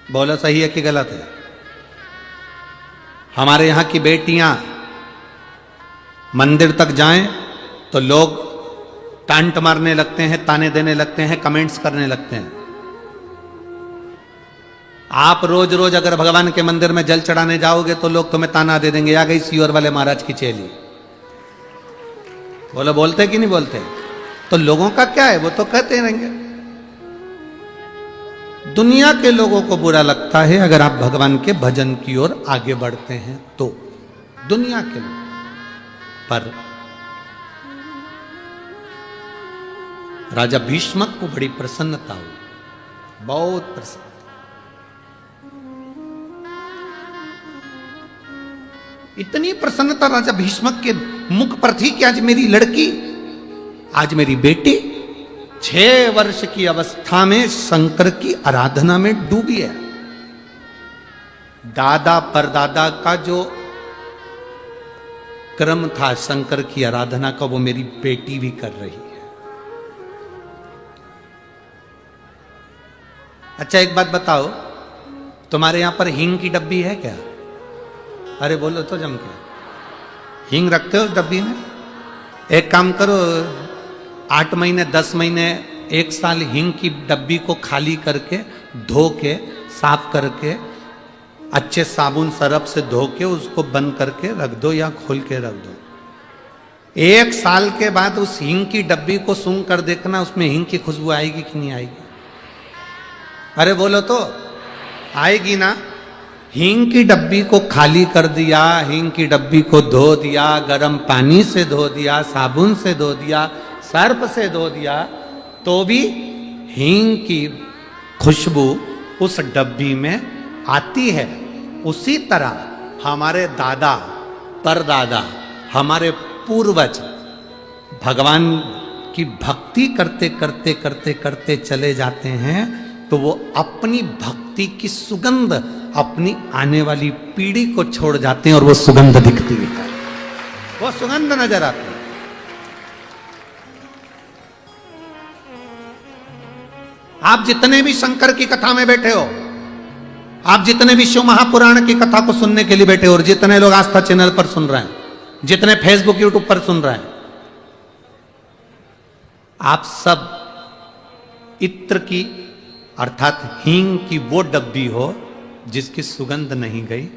बोलो सही है कि गलत है? हमारे यहां की बेटियां मंदिर तक जाएं तो लोग टांट मारने लगते हैं, ताने देने लगते हैं, कमेंट्स करने लगते हैं। आप रोज रोज अगर भगवान के मंदिर में जल चढ़ाने जाओगे तो लोग तुम्हें ताना दे देंगे, आ गई सीवर वाले महाराज की चेली। बोलो बोलते कि नहीं बोलते? तो लोगों का क्या है, वो तो कहते रहेंगे। दुनिया के लोगों को बुरा लगता है अगर आप भगवान के भजन की ओर आगे बढ़ते हैं तो, दुनिया के लोग। पर राजा भीष्मक को बड़ी प्रसन्नता हुई, बहुत प्रसन्न। इतनी प्रसन्नता राजा भीष्मक के मुख पर थी कि आज मेरी लड़की, आज मेरी बेटी 6 वर्ष की अवस्था में शंकर की आराधना में डूबी है। दादा परदादा का जो क्रम था शंकर की आराधना का, वो मेरी बेटी भी कर रही है। अच्छा एक बात बताओ, तुम्हारे यहां पर हींग की डब्बी है क्या? अरे बोलो तो जम के, हींग रखते हो उस डब्बी में? एक काम करो, 8 महीने 10 महीने 1 साल हींग की डब्बी को खाली करके, धो के, साफ करके, अच्छे साबुन सरफ से धो के उसको बंद करके रख दो या खोल के रख दो। 1 साल के बाद उस हींग की डब्बी को सूंघ कर देखना, उसमें हींग की खुशबू आएगी कि नहीं आएगी? अरे बोलो तो, आएगी ना? हींग की डब्बी को खाली कर दिया, हींग की डब्बी को धो दिया, गर्म पानी से धो दिया, साबुन से धो दिया, सर्फ से धो दिया, तो भी हींग की खुशबू उस डब्बी में आती है। उसी तरह हमारे दादा परदादा, हमारे पूर्वज भगवान की भक्ति करते करते करते करते चले जाते हैं, तो वो अपनी भक्ति की सुगंध अपनी आने वाली पीढ़ी को छोड़ जाते हैं और वो सुगंध दिखती है, वो सुगंध नजर आती है। आप जितने भी शंकर की कथा में बैठे हो, आप जितने भी शिव महापुराण की कथा को सुनने के लिए बैठे हो, और जितने लोग आस्था चैनल पर सुन रहे हैं, जितने फेसबुक यूट्यूब पर सुन रहे हैं, आप सब इत्र की अर्थात हींग की वो डब्बी हो जिसकी सुगंध नहीं गई।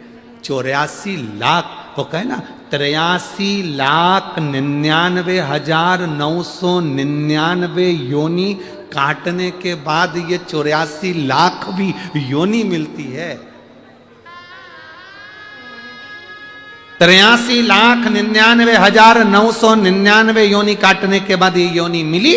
84 लाख, वो कहे ना 83,99,999 योनि काटने के बाद ये 84 लाख भी योनि मिलती है। 83,99,999 योनि काटने के बाद ये योनि मिली,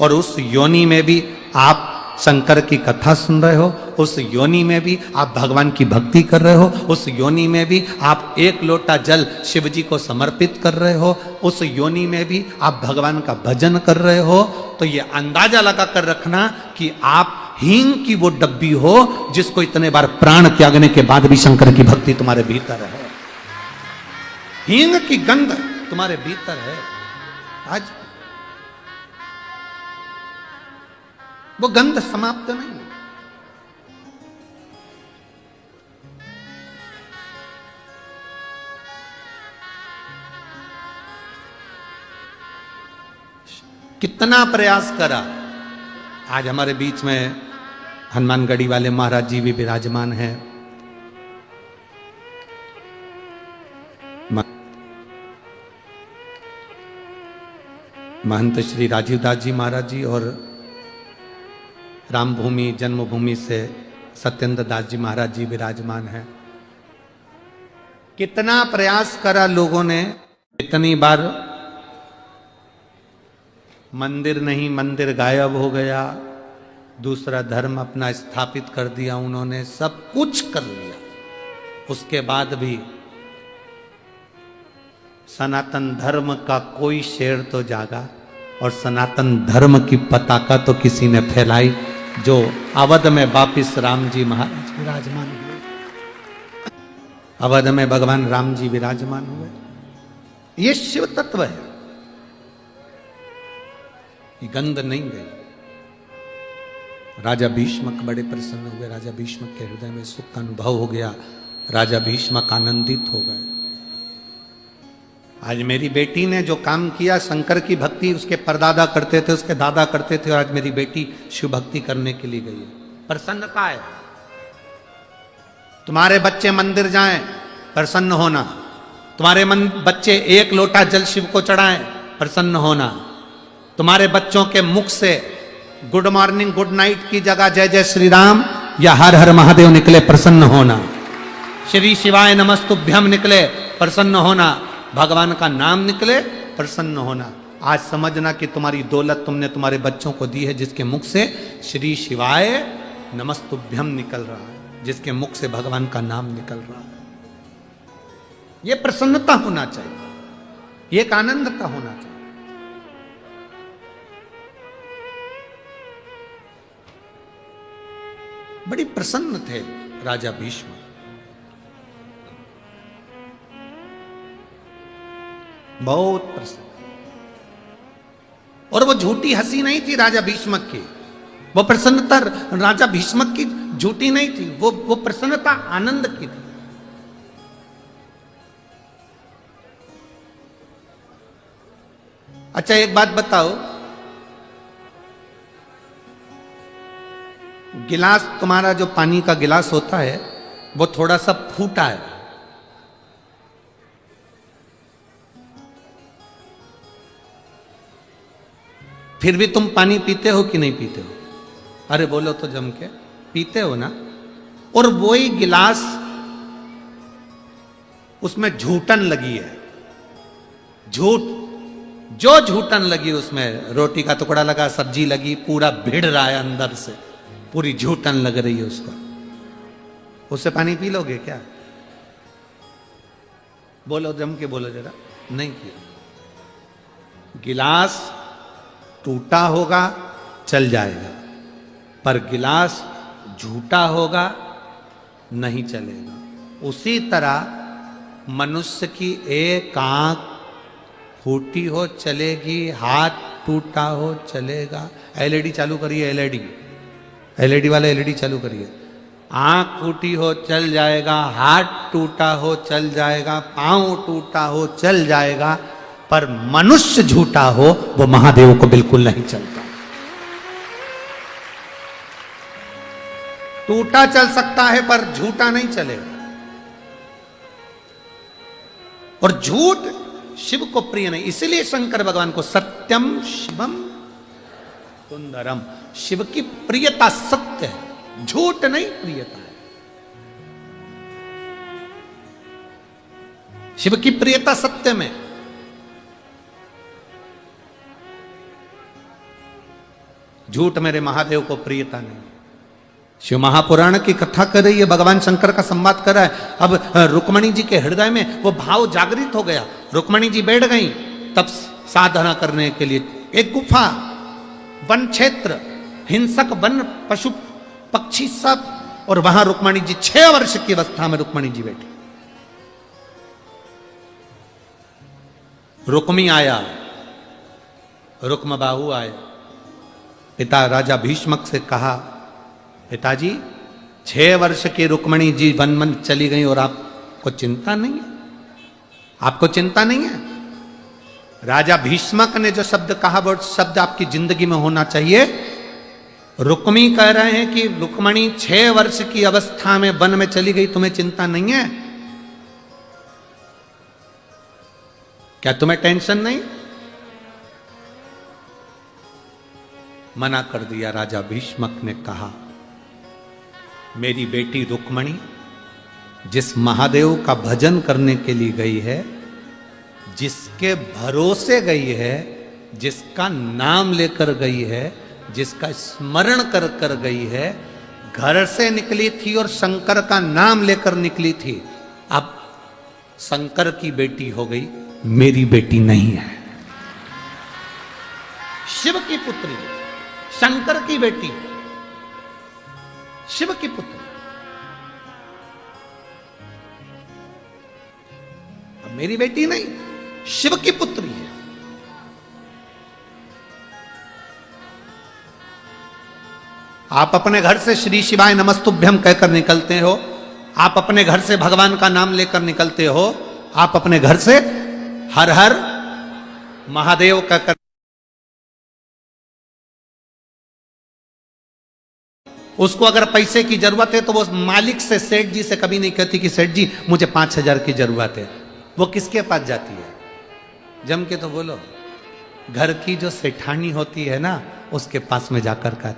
और उस योनि में भी आप शंकर की कथा सुन रहे हो, उस योनि में भी आप भगवान की भक्ति कर रहे हो, उस योनि में भी आप 1 लोटा जल शिव जी को समर्पित कर रहे हो, उस योनि में भी आप भगवान का भजन कर रहे हो। तो ये अंदाजा लगा कर रखना कि आप हींग की वो डब्बी हो जिसको इतने बार प्राण त्यागने के बाद भी शंकर की भक्ति तुम्हारे भीतर है, हींग की गंध तुम्हारे भीतर है। आज वो गंध समाप्त नहीं। कितना प्रयास करा, आज हमारे बीच में हनुमानगढ़ी वाले महाराज जी भी विराजमान हैं। महंत श्री राजीव दास जी महाराज जी और रामभूमि जन्मभूमि से सत्येंद्र दास जी महाराज जी विराजमान हैं। कितना प्रयास करा लोगों ने, इतनी बार मंदिर नहीं, मंदिर गायब हो गया, दूसरा धर्म अपना स्थापित कर दिया उन्होंने, सब कुछ कर लिया, उसके बाद भी सनातन धर्म का कोई शेर तो जागा, और सनातन धर्म की पताका तो किसी ने फैलाई, जो अवध में वापिस राम जी महाराज विराजमान हुए, अवध में भगवान राम जी विराजमान हुए। ये शिव तत्व है, ये गंध नहीं गई। राजा भीष्मक बड़े प्रसन्न हुए, राजा भीष्मक के हृदय में सुख का अनुभव हो गया, राजा भीष्मक आनंदित हो गए। आज मेरी बेटी ने जो काम किया, शंकर की भक्ति उसके परदादा करते थे, उसके दादा करते थे, और आज मेरी बेटी शिव भक्ति करने के लिए गई है, प्रसन्नता है। तुम्हारे बच्चे मंदिर जाएं, प्रसन्न होना। तुम्हारे बच्चे एक लोटा जल शिव को चढ़ाएं, प्रसन्न होना। तुम्हारे बच्चों के मुख से गुड मॉर्निंग गुड नाइट की जगह जय जय श्री राम या हर हर महादेव निकले, प्रसन्न होना। श्री शिवाय नमस्तुभ्यम निकले, प्रसन्न होना। भगवान का नाम निकले, प्रसन्न होना। आज समझना कि तुम्हारी दौलत तुमने तुम्हारे बच्चों को दी है, जिसके मुख से श्री शिवाय नमस्तुभ्यम निकल रहा है, जिसके मुख से भगवान का नाम निकल रहा है। यह प्रसन्नता होना चाहिए, एक आनंदता होना चाहिए। बड़ी प्रसन्न थे राजा भीष्म, बहुत प्रसन्न। और वो झूठी हंसी नहीं थी राजा भीष्म की, वो प्रसन्नता राजा भीष्म की झूठी नहीं थी, वो प्रसन्नता आनंद की थी। अच्छा एक बात बताओ, गिलास, तुम्हारा जो पानी का गिलास होता है वो थोड़ा सा फूटा है, फिर भी तुम पानी पीते हो कि नहीं पीते हो? अरे बोलो तो जम के, पीते हो ना। और वही गिलास, उसमें झूठन लगी है, झूठ, जो झूठन लगी उसमें, रोटी का टुकड़ा लगा, सब्जी लगी, पूरा भिड़ रहा है अंदर से, पूरी झूठन लग रही है उसको, उससे पानी पी लोगे क्या? बोलो जम के, बोलो जरा। नहीं पिया। गिलास टूटा होगा चल जाएगा, पर गिलास झूठा होगा नहीं चलेगा। उसी तरह मनुष्य की एक आंख फूटी हो चलेगी, हाथ टूटा हो चलेगा। एलईडी चालू करिए, एलईडी वाला एलईडी चालू करिए। आंख फूटी हो चल जाएगा, हाथ टूटा हो चल जाएगा, पांव टूटा हो चल जाएगा, पर मनुष्य झूठा हो वो महादेव को बिल्कुल नहीं चलता। टूटा चल सकता है पर झूठा नहीं चलेगा। और झूठ शिव को प्रिय नहीं, इसलिए शंकर भगवान को सत्यम शिवम सुंदरम, शिव की प्रियता सत्य है, झूठ नहीं प्रियता है। शिव की प्रियता सत्य में। झूठ मेरे महादेव को प्रियता नहीं। शिव महापुराण की कथा कर रही है, भगवान शंकर का संवाद कर रहा है। अब रुक्मणी जी के हृदय में वो भाव जागृत हो गया। रुक्मणी जी बैठ गई तब साधना करने के लिए। एक गुफा, वन क्षेत्र, हिंसक वन, पशु पक्षी सब, और वहां रुक्मणी जी 6 वर्ष की अवस्था में रुक्मणी जी बैठी। रुक्मी आया, रुक्मबाहु आया, पिता राजा भीष्मक से कहा, पिताजी 6 वर्ष की रुक्मणी जी वन चली गई और आपको चिंता नहीं है? आपको चिंता नहीं है? राजा भीष्मक ने जो शब्द कहा वो शब्द आपकी जिंदगी में होना चाहिए। रुक्मी कह रहे हैं कि रुक्मणी 6 वर्ष की अवस्था में वन में चली गई, तुम्हें चिंता नहीं है? क्या तुम्हें टेंशन नहीं? मना कर दिया। राजा भीष्मक ने कहा, मेरी बेटी रुक्मणी जिस महादेव का भजन करने के लिए गई है, जिसके भरोसे गई है, जिसका नाम लेकर गई है, जिसका स्मरण कर कर गई है, घर से निकली थी और शंकर का नाम लेकर निकली थी, अब शंकर की बेटी हो गई, मेरी बेटी नहीं है। शिव की पुत्री, शंकर की बेटी, शिव की पुत्री। अब मेरी बेटी नहीं, शिव की पुत्री है। आप अपने घर से श्री शिवाय नमस्तुभ्यम कहकर निकलते हो, आप अपने घर से भगवान का नाम लेकर निकलते हो, आप अपने घर से हर हर महादेव कहकर उसको अगर पैसे की जरूरत है तो वो मालिक से, सेठ जी से कभी नहीं कहती कि सेठ जी मुझे 5,000 की जरूरत है। वो किसके पास जाती है? जम के तो बोलो, घर की जो सेठानी होती है ना, उसके पास में जाकर कर,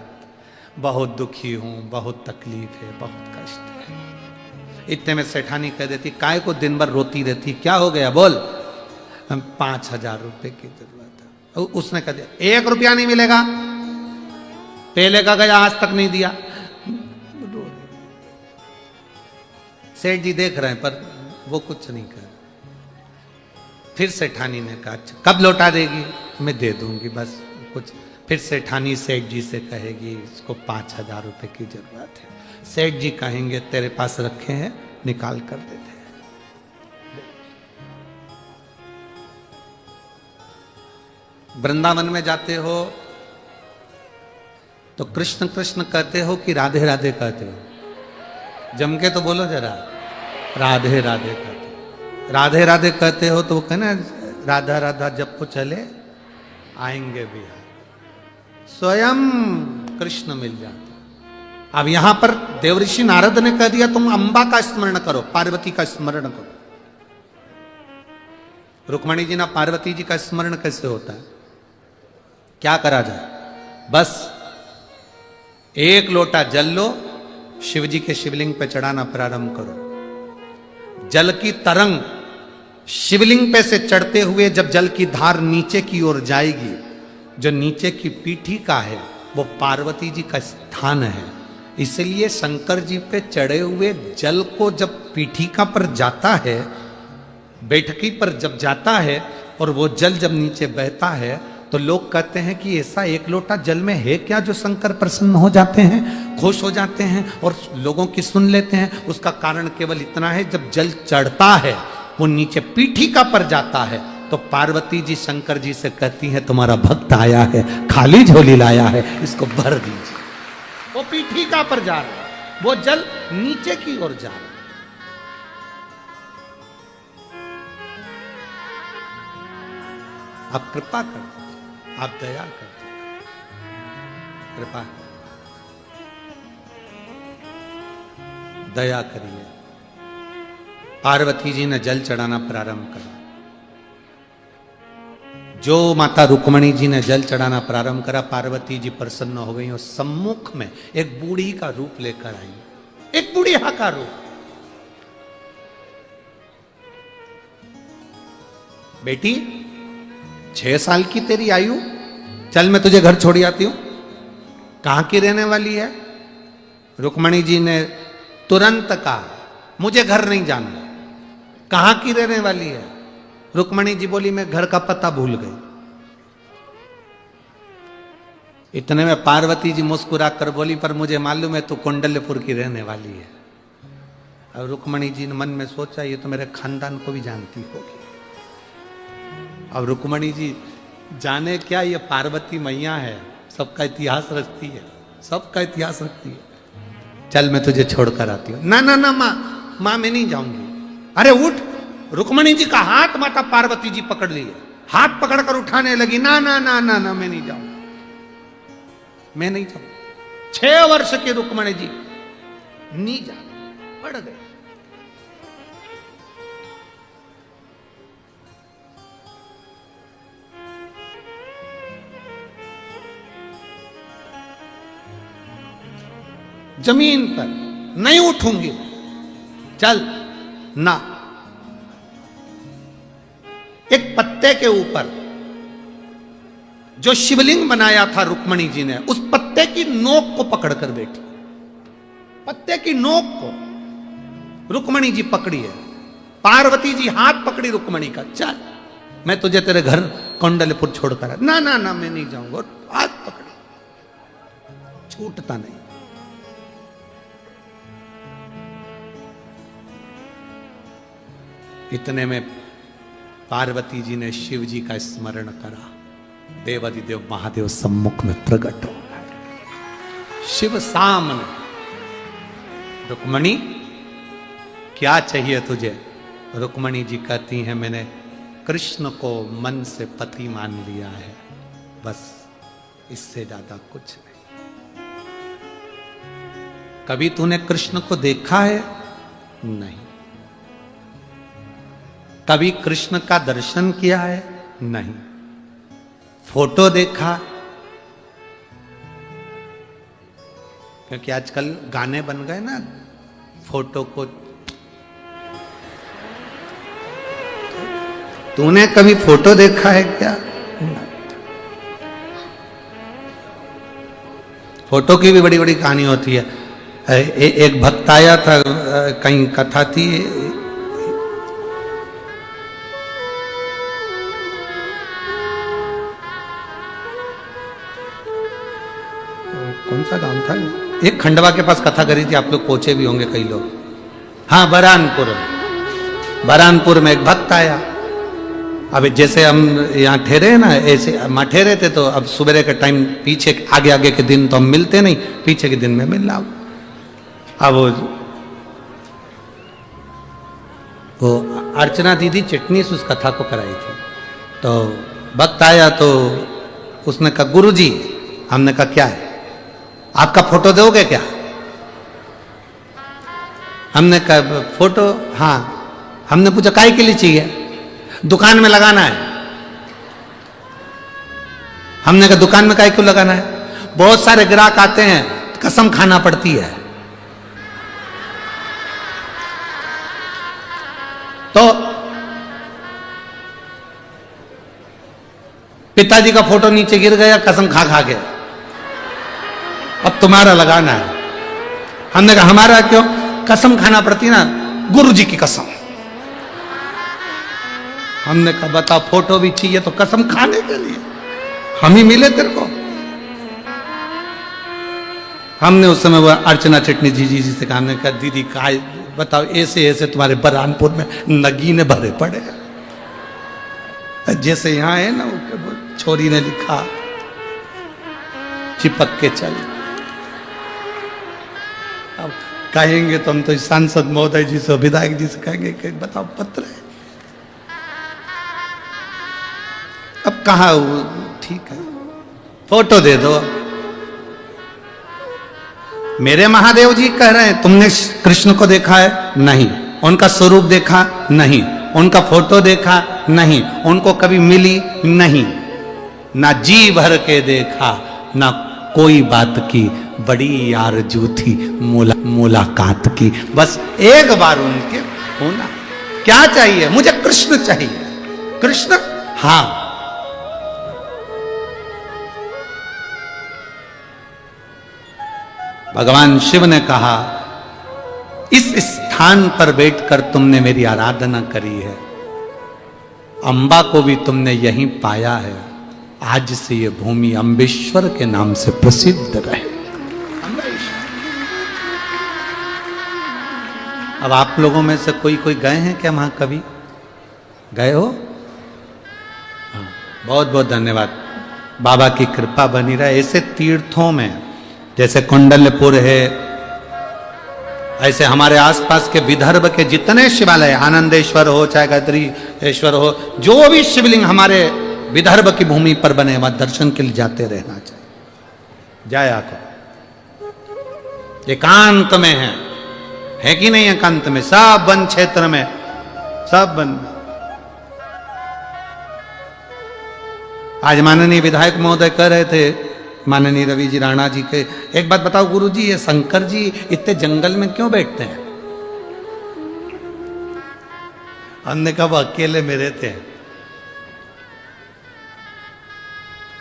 बहुत दुखी हूं, बहुत तकलीफ है, बहुत कष्ट है। इतने में सेठानी कह देती, काय को दिन भर रोती रहती, क्या हो गया बोल? हम 5,000 रुपए की जरूरत है। उसने कह दिया 1 रुपया नहीं मिलेगा, पहले का गया आज तक नहीं दिया। सेठ जी देख रहे हैं पर वो कुछ नहीं कर। फिर सेठानी ने कहा अच्छा कब लौटा देगी? मैं दे दूंगी बस कुछ। फिर सेठानी सेठ जी से कहेगी इसको 5,000 रुपए की जरूरत है। सेठ जी कहेंगे तेरे पास रखे हैं, निकाल कर देते हैं। वृंदावन में जाते हो तो कृष्ण कृष्ण कहते हो कि राधे राधे कहते हो? जम के तो बोलो जरा, राधे राधे कहते हो। राधे राधे कहते हो तो वो कहना राधा राधा जब को चले आएंगे भी, स्वयं कृष्ण मिल जाते। अब यहां पर देवऋषि नारद ने कह दिया तुम अंबा का स्मरण करो, पार्वती का स्मरण करो। रुक्मणी जी ना पार्वती जी का स्मरण कैसे होता है? क्या करा जाए? बस 1 लोटा जल लो, शिव जी के शिवलिंग पे चढ़ाना प्रारंभ करो। जल की तरंग शिवलिंग पे से चढ़ते हुए जब जल की धार नीचे की ओर जाएगी, जो नीचे की पीठी का है वो पार्वती जी का स्थान है। इसलिए शंकर जी पे चढ़े हुए जल को जब पीठिका पर जाता है, बैठकी पर जब जाता है और वो जल जब नीचे बहता है तो लोग कहते हैं कि ऐसा 1 लोटा जल में है क्या जो शंकर प्रसन्न हो जाते हैं, खुश हो जाते हैं और लोगों की सुन लेते हैं। उसका कारण केवल इतना है, जब जल चढ़ता है वो नीचे पीठिका पर जाता है तो पार्वती जी शंकर जी से कहती है तुम्हारा भक्त आया है, खाली झोली लाया है, इसको भर दीजिए। वो पीठिका पर जा रहा है, वो जल नीचे की ओर जा रहा है। आप कृपा कर, आप दया करते, कृपा दया करिए। पार्वती जी ने जल चढ़ाना प्रारंभ करा। जो माता रुक्मणी जी ने जल चढ़ाना प्रारंभ करा, पार्वती जी प्रसन्न हो गई और सम्मुख में एक बूढ़ी का रूप लेकर आई, एक बूढ़िया का रूप। बेटी 6 साल की तेरी आयु, चल मैं तुझे घर छोड़ आती हूं। कहां की रहने वाली है? रुक्मणी जी ने तुरंत कहा मुझे घर नहीं जाना। कहां की रहने वाली है? रुक्मणी जी बोली मैं घर का पता भूल गई। इतने में पार्वती जी मुस्कुरा कर बोली पर मुझे मालूम है तू कुंडलपुर की रहने वाली है। और रुक्मणी जी ने मन में सोचा ये तो मेरे खानदान को भी जानती होगी। अब रुक्मणी जी जाने क्या, ये पार्वती मैया है, सबका इतिहास रखती है, सबका इतिहास रखती है। चल मैं तुझे छोड़कर आती हूं। ना ना ना मां मैं नहीं जाऊंगी। अरे उठ। रुक्मणी जी का हाथ माता पार्वती जी पकड़ लिए, हाथ पकड़कर उठाने लगी। ना ना ना ना ना मैं नहीं जाऊं, मैं नहीं जाऊं। 6 वर्ष की रुक्मणी जी नहीं जा, पड़ गए। जमीन पर नहीं उठूंगी, चल ना। एक पत्ते के ऊपर जो शिवलिंग बनाया था रुक्मणी जी ने, उस पत्ते की नोक को पकड़कर बैठी। पत्ते की नोक को रुक्मणी जी पकड़ी है। पार्वती जी हाथ पकड़ी रुक्मणी का, चल मैं तुझे तेरे घर कुंडलपुर छोड़कर। ना ना ना मैं नहीं जाऊंगा। हाथ पकड़ी, छूटता नहीं। इतने में पार्वती जी ने शिव जी का स्मरण करा। देवादिदेव महादेव सम्मुख में प्रकट हो गए। शिव सामने, रुक्मणी क्या चाहिए तुझे? रुक्मणी जी कहती हैं मैंने कृष्ण को मन से पति मान लिया है, बस इससे ज्यादा कुछ नहीं। कभी तूने कृष्ण को देखा है? नहीं। कभी कृष्ण का दर्शन किया है? नहीं। फोटो देखा? क्योंकि आजकल गाने बन गए ना, फोटो को। तूने कभी फोटो देखा है क्या? फोटो की भी बड़ी बड़ी कहानी होती है। एक भक्त आया था, कहीं कथा थी, कौन सा गांव था, एक खंडवा के पास कथा करी थी, आप लोग पहुंचे भी होंगे कई लोग। हाँ, बरानपुर में एक भक्त आया। अब जैसे हम यहाँ ठहरे ना, ऐसे वहाँ ठहरे थे, तो अब सुबह के टाइम पीछे आगे आगे के दिन तो हम मिलते नहीं, पीछे के दिन में मिल रहा हूँ। अब वो अर्चना दीदी चिटनीस उस कथा को कराई थी, तो भक्त आया तो उसने कहा गुरुजी, हमने कहा क्या है, आपका फोटो दोगे क्या? हमने कहा फोटो, हाँ। हमने पूछा काहे के लिए चाहिए? दुकान में लगाना है। हमने कहा दुकान में काहे क्यों लगाना है? बहुत सारे ग्राहक आते हैं, कसम खाना पड़ती है। तो पिताजी का फोटो नीचे गिर गया, कसम खा खा के, अब तुम्हारा लगाना है। हमने कहा हमारा क्यों? कसम खाना पड़ती ना, गुरुजी की कसम। हमने कहा बताओ, फोटो भी चाहिए तो कसम खाने के लिए हम ही मिले तेरे को? हमने उस समय वो अर्चना चिटनी जी से कहा, हमने कहा दीदी का बताओ, ऐसे ऐसे तुम्हारे बरहानपुर में नगीने भरे पड़े हैं, जैसे यहां है ना, वो छोरी ने लिखा चिपक के चल। अब कहेंगे तो हम तो सांसद महोदय जी से, विधायक जी से कहेंगे कि बताओ पत्र है। अब कहा, ठीक है फोटो दे दो। मेरे महादेव जी कह रहे हैं तुमने कृष्ण को देखा है? नहीं। उनका स्वरूप देखा? नहीं। उनका फोटो देखा? नहीं। उनको कभी मिली? नहीं। ना जी भर के देखा, ना कोई बात की, बड़ी आरज़ू थी मुलाकात की, बस एक बार उनके होना। क्या चाहिए? मुझे कृष्ण चाहिए। कृष्ण? हाँ। भगवान शिव ने कहा इस स्थान पर बैठकर तुमने मेरी आराधना करी है, अंबा को भी तुमने यहीं पाया है, आज से ये भूमि अम्बेश्वर के नाम से प्रसिद्ध रहे। अब आप लोगों में से कोई गए हैं क्या वहां? कभी गए हो? हाँ, बहुत बहुत धन्यवाद। बाबा की कृपा बनी रहे। ऐसे तीर्थों में जैसे कुंडलपुर है, ऐसे हमारे आसपास के विदर्भ के जितने शिवालय, आनंदेश्वर हो चाहे गायत्रीश्वर हो, जो भी शिवलिंग हमारे विदर्भ की भूमि पर बने, वहां दर्शन के लिए जाते रहना चाहिए। जाया करो, एकांत में है कि नहीं? एकांत में, सब वन क्षेत्र में, सब वन। आज माननीय विधायक महोदय कह रहे थे, माननीय रवि जी राणा जी के, एक बात बताओ गुरुजी, ये शंकर जी इतने जंगल में क्यों बैठते हैं? हमने कहा वो अकेले में रहते हैं,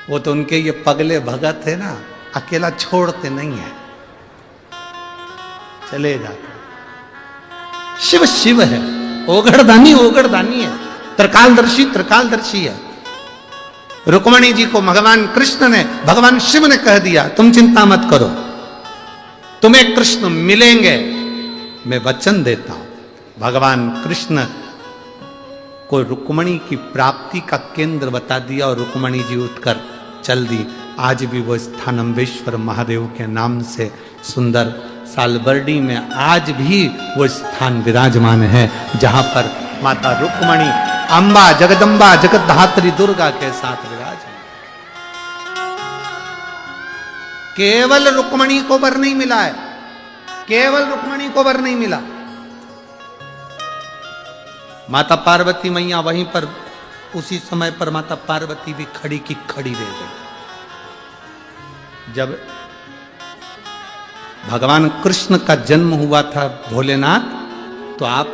वो तो उनके ये पगले भगत है ना, अकेला छोड़ते नहीं है, चले जाते। शिव शिव है, ओगढ़दानी है, त्रिकालदर्शी है। रुक्मणी जी को भगवान कृष्ण ने, भगवान शिव ने कह दिया तुम चिंता मत करो, तुम्हें कृष्ण मिलेंगे, मैं वचन देता हूं। भगवान कृष्ण को रुक्मणी की प्राप्ति का केंद्र बता दिया और रुक्मणी जी उठकर चल दी। आज भी वो स्थान अम्बेश्वर महादेव के नाम से सुंदर सालबर्डी में आज भी वो स्थान विराजमान है, जहां पर माता रुक्मणी अम्बा जगदम्बा जगतधात्री दुर्गा के साथ विराजमान। केवल रुक्मणी को वर नहीं मिला है, केवल रुक्मणी को वर नहीं मिला, माता पार्वती मैया वहीं पर उसी समय पर माता पार्वती भी खड़ी की खड़ी रह गई। जब भगवान कृष्ण का जन्म हुआ था भोलेनाथ, तो आप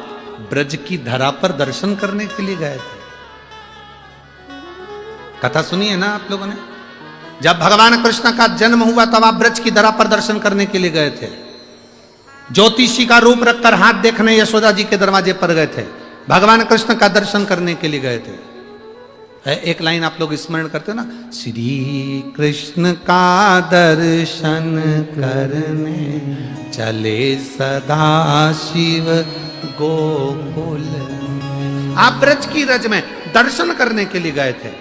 ब्रज की धरा पर दर्शन करने के लिए गए थे। कथा सुनी है ना आप लोगों ने? जब भगवान कृष्ण का जन्म हुआ तब आप ब्रज की धरा पर दर्शन करने के लिए गए थे। ज्योतिषी का रूप रखकर हाथ देखने यशोदा जी के दरवाजे पर गए थे। भगवान कृष्ण का दर्शन करने के लिए गए थे। एक लाइन आप लोग स्मरण करते हो ना, श्री कृष्ण का दर्शन करने चले सदा शिव गोकुल। आप ब्रज की रज में दर्शन करने के लिए गए थे।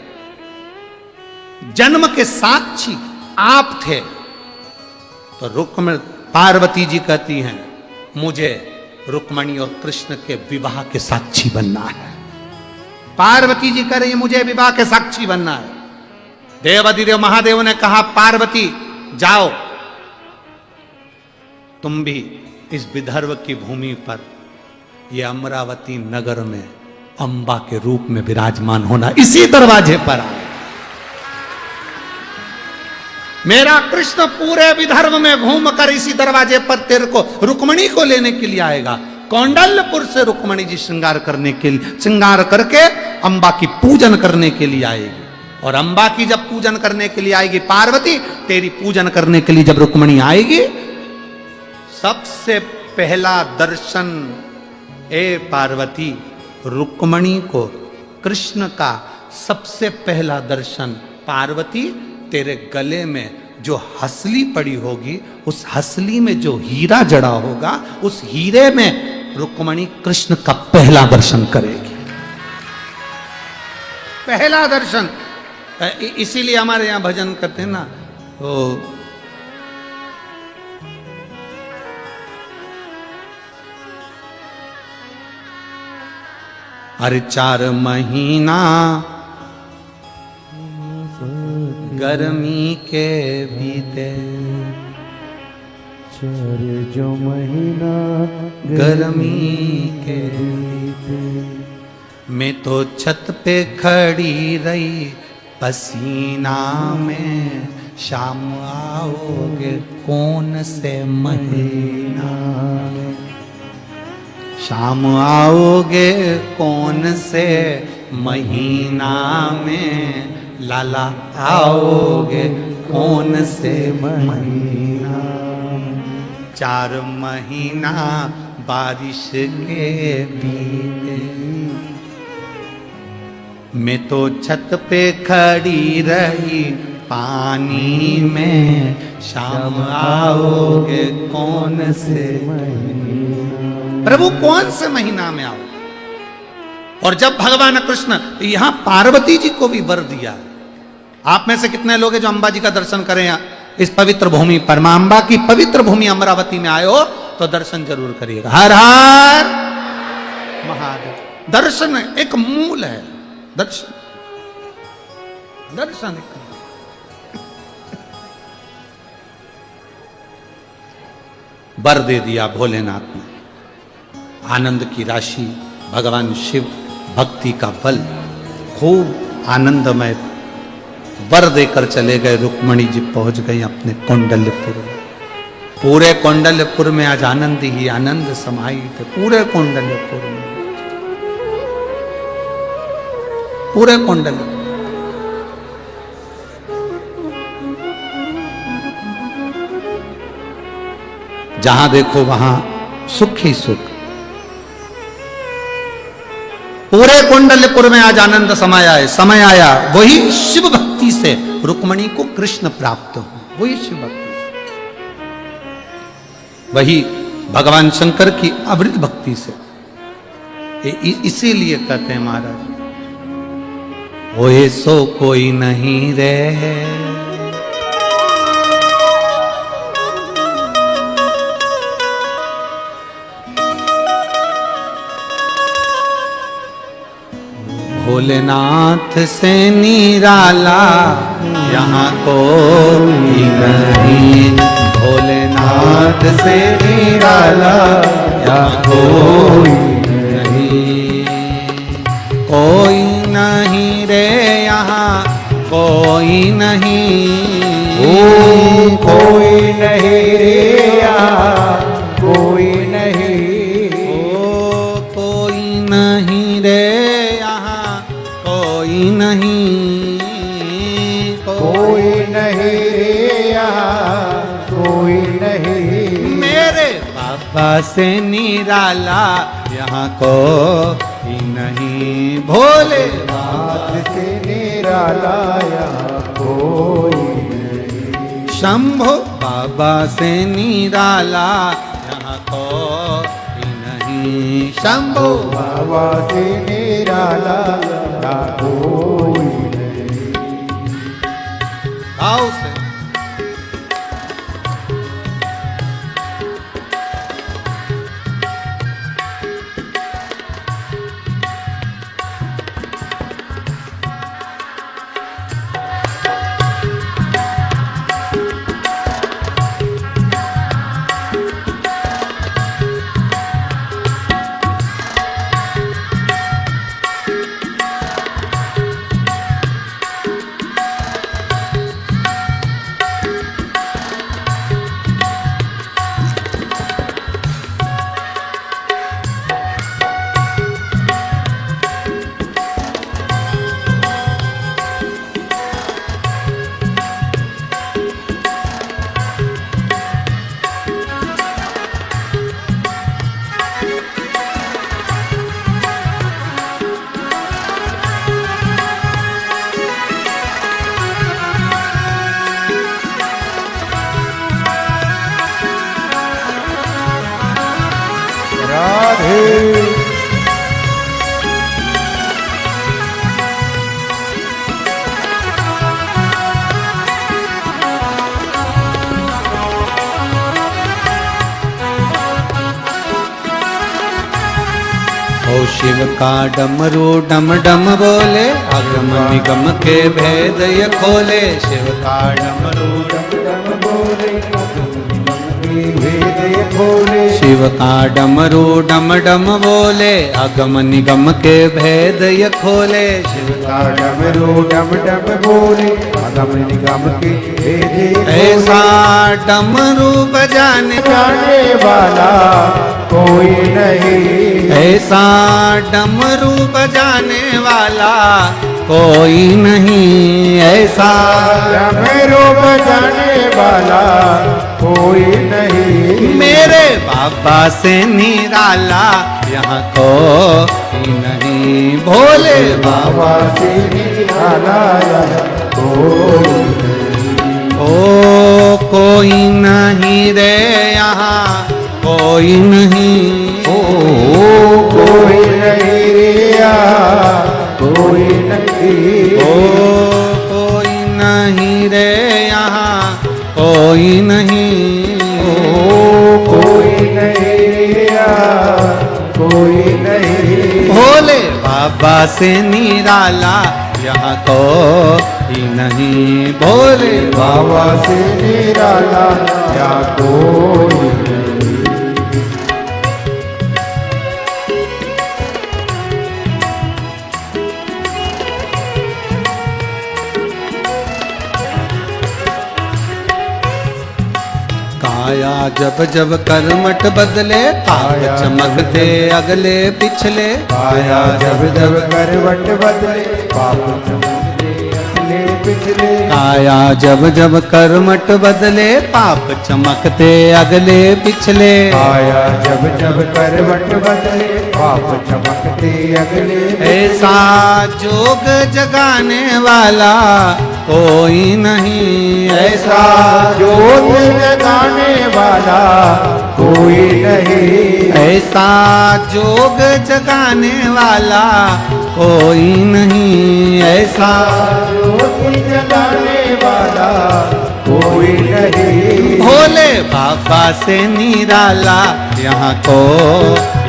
जन्म के साक्षी आप थे। तो रुक्मणी पार्वती जी कहती हैं, मुझे रुक्मणी और कृष्ण के विवाह के साक्षी बनना है। पार्वती जी कह रही है, मुझे विवाह के साक्षी बनना है। देवाधिदेव महादेव ने कहा, पार्वती जाओ, तुम भी इस विदर्भ की भूमि पर ये अमरावती नगर में अंबा के रूप में विराजमान होना, इसी दरवाजे पर आए। मेरा कृष्ण पूरे विदर्भ में घूमकर इसी दरवाजे पर तेरे को रुक्मणी को लेने के लिए आएगा। कौंडल्यपुर से रुक्मणी जी श्रृंगार करके अंबा की पूजन करने के लिए आएगी। और अंबा की जब पूजन करने के लिए आएगी पार्वती, तेरी पूजन करने के लिए जब रुक्मणी आएगी, सबसे पहला दर्शन ए पार्वती, रुक्मणी को कृष्ण का सबसे पहला दर्शन पार्वती, तेरे गले में जो हसली पड़ी होगी, उस हसली में जो हीरा जड़ा होगा, उस हीरे में रुक्मणी कृष्ण का पहला दर्शन करेगी। पहला दर्शन। इसीलिए हमारे यहां भजन करते हैं ना, तो अरे 4 महीना गर्मी के बीते, 4 जो महीना गर्मी के बीते, मैं तो छत पे खड़ी रही पसीना में, शाम आओगे कौन से महीना में, शाम आओगे कौन से महीना में, लाला आओगे कौन से महीना। 4 महीना बारिश के बीते, मैं तो छत पे खड़ी रही पानी में, शाम आओगे कौन से महीना। प्रभु कौन से महीना में आओ। और जब भगवान कृष्ण यहां पार्वती जी को भी वर दिया। आप में से कितने लोग हैं जो अंबा जी का दर्शन करें इस पवित्र भूमि पर? मां अंबा की पवित्र भूमि अमरावती में आए हो तो दर्शन जरूर करिएगा। हर हर महादेव। दर्शन एक मूल है। दर्शन दर्शन वर दे दिया भोलेनाथ ने। आनंद की राशि भगवान शिव, भक्ति का बल, खूब आनंदमय वर देकर चले गए। रुक्मणी जी पहुंच गई अपने कौंडल्यपुर में। पूरे कौंडल्यपुर में आज आनंद ही आनंद समाहित है। पूरे कौंडल्यपुर में, पूरे कौंडल्यपुर। जहां देखो वहां सुख ही सुख। पूरे कुंडलपुर में आज आनंद समाया है। समय आया वही शिव भक्ति से रुक्मणी को कृष्ण प्राप्त हो। वही शिव भक्ति से, वही भगवान शंकर की अवृत भक्ति से। इसीलिए कहते हैं महाराज, होए सो कोई नहीं रे, भोलेनाथ से निराला यहाँ कोई नहीं, भोलेनाथ से निराला यहाँ कोई नहीं, कोई नहीं रे यहाँ कोई नहीं, कोई नहीं रे यहाँ कोई नहीं, कोई नहीं रे यहाँ कोई नहीं, कोई नहीं रे यहाँ कोई नहीं, मेरे बाबा से निराला यहाँ कोई नहीं, भोले नाथ से निराला यहाँ कोई नहीं, शंभो बाबा से निराला यहाँ कोई नहीं, शंभो बाबा से निराला यहाँ कोई नहीं। आओ से ओ शिव का डमरू डम डम बोले, अगम निगम के भेद ये खोले, शिव का डमरू डम डम बोले, भेद ये खोले, शिव का डमरू डम डम बोले, अगम निगम के भेद ये खोले, शिव का डमरू डम डम बोले, अगम निगम के भेद ये खोले, ऐसा डमरू बजाने जाने वाला कोई नहीं, ऐसा डमरू बजाने वाला कोई नहीं, ऐसा डमरू बजाने वाला कोई नहीं, मेरे बाबा से निराला यहाँ कोई नहीं, भोले बाबा से निराला कोई नहीं, ओ कोई नहीं रे यहाँ कोई नहीं, कोई नहीं रे यहाँ कोई नहीं, कोई नहीं रे यहाँ कोई नहीं, कोई नहीं रे यहाँ कोई नहीं, भोले बाबा से निराला यहाँ कोई नहीं, भोले बाबा से निराला यहाँ कोई नहीं। काया जब जब कर्मठ बदले, पाप चमकते अगले पिछले, काया जब जब करवट बदले, पाप चमकते अगले पिछले, काया जब जब कर्मठ बदले, पाप चमकते अगले पिछले, काया जब जब करवट बदले, पाप चमकते अगले पिछले, ऐसा जोग जगाने वाला कोई नहीं, ऐसा जोग जगाने वाला कोई नहीं, ऐसा जोग जगाने वाला कोई नहीं, ऐसा जोग जगाने वाला कोई नहीं, भोले बाबा से निराला यहाँ को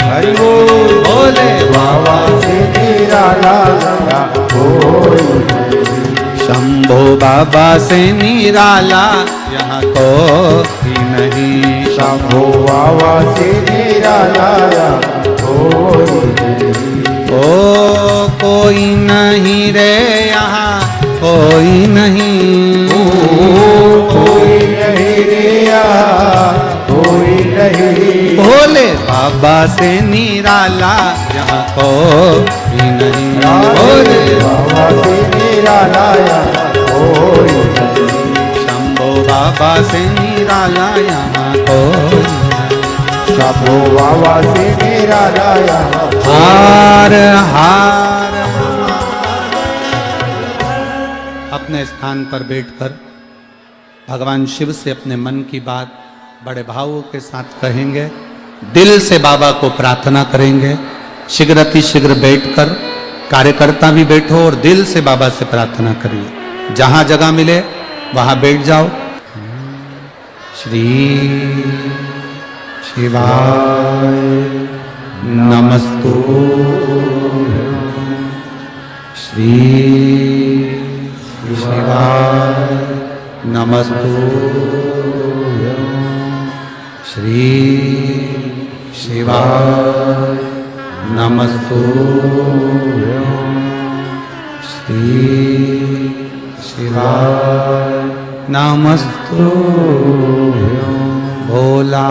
हरि बोल, भोले बाबा से निराला यहाँ कोई नहीं, शंभो बाबा से निराला यहाँ कोई नहीं। शंभो बाबा से निराला कोई नहीं। ओ कोई नहीं रे यहाँ कोई नहीं। कोई नहीं रे यहाँ कोई नहीं। भोले बाबा से निराला यहाँ कोई नहीं। भोले बाबा से निराला यहाँ कोई नहीं। शंभो बाबा से निराला यहाँ कोई नहीं। शंभो बाबा से निराला यहाँ हार हार। अपने स्थान पर बैठकर भगवान शिव से अपने मन की बात बड़े भावों के साथ कहेंगे, दिल से बाबा को प्रार्थना करेंगे। शीघ्र अति शीघ्र बैठकर कार्यकर्ता भी बैठो और दिल से बाबा से प्रार्थना करिए। जहां जगह मिले वहां बैठ जाओ। श्री शिवाय नमस्तु। श्री शिवाय नमस्तु। श्री शिवाय नमस्तु। श्री शिवाय नमस्तु। भोला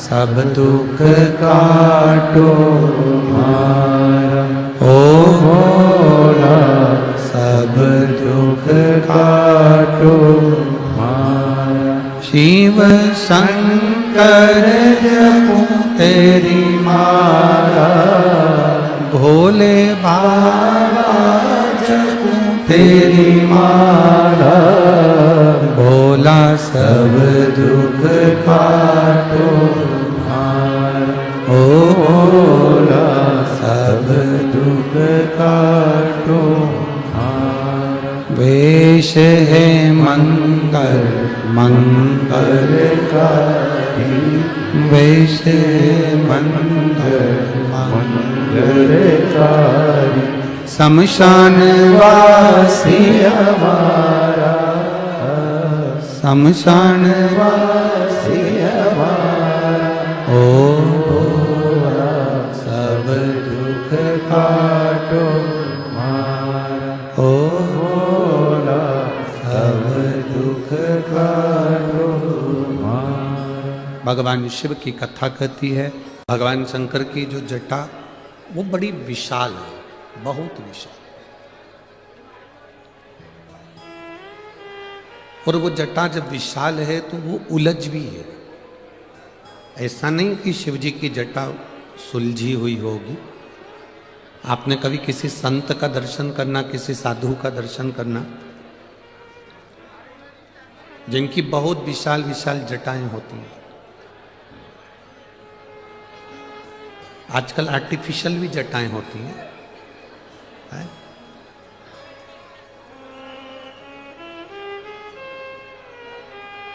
सब दुख काटो हमारा। ओ भोला सब दुख काटो हमारा। शिव शंकर जपो तेरी माला। भोले बाबा जपो तेरी माला। भोला सब दुख काटो हमारा। ओ भोला सब दुख काटो हमारा। वेश है मंगल मंगलकारी। वेश मंगल मंगलकारी। शमशान वासी हमारा। शमशान वासी हमारा। ओ सब दुख काटो हमारा। ओ सब दुख काटो हमारा। भगवान शिव की कथा कहती है, भगवान शंकर की जो जटा वो बड़ी विशाल है, बहुत विशाल। और वो जटा जब विशाल है तो वो उलझ भी है। ऐसा नहीं कि शिव जी की जटा सुलझी हुई होगी। आपने कभी किसी संत का दर्शन करना, किसी साधु का दर्शन करना, जिनकी बहुत विशाल विशाल जटाएं होती हैं। आजकल आर्टिफिशियल भी जटाएं होती हैं, है?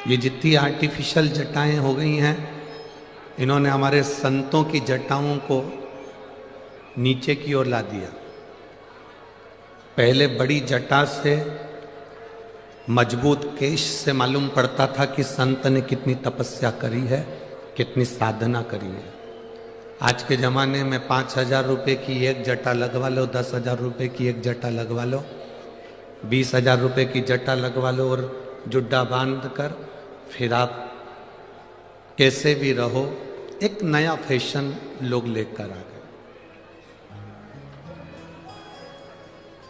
ये जितनी आर्टिफिशियल जटाएं हो गई हैं, इन्होंने हमारे संतों की जटाओं को नीचे की ओर ला दिया। पहले बड़ी जटा से, मजबूत केश से मालूम पड़ता था कि संत ने कितनी तपस्या करी है, कितनी साधना करी है। आज के ज़माने में 5,000 रुपये की एक जटा लगवा लो, 10,000 रुपये की एक जटा लगवा लो, 20,000 रुपये की जटा लगवा लो और जुड्डा बांध कर फिर आप कैसे भी रहो। एक नया फैशन लोग लेकर आ गए।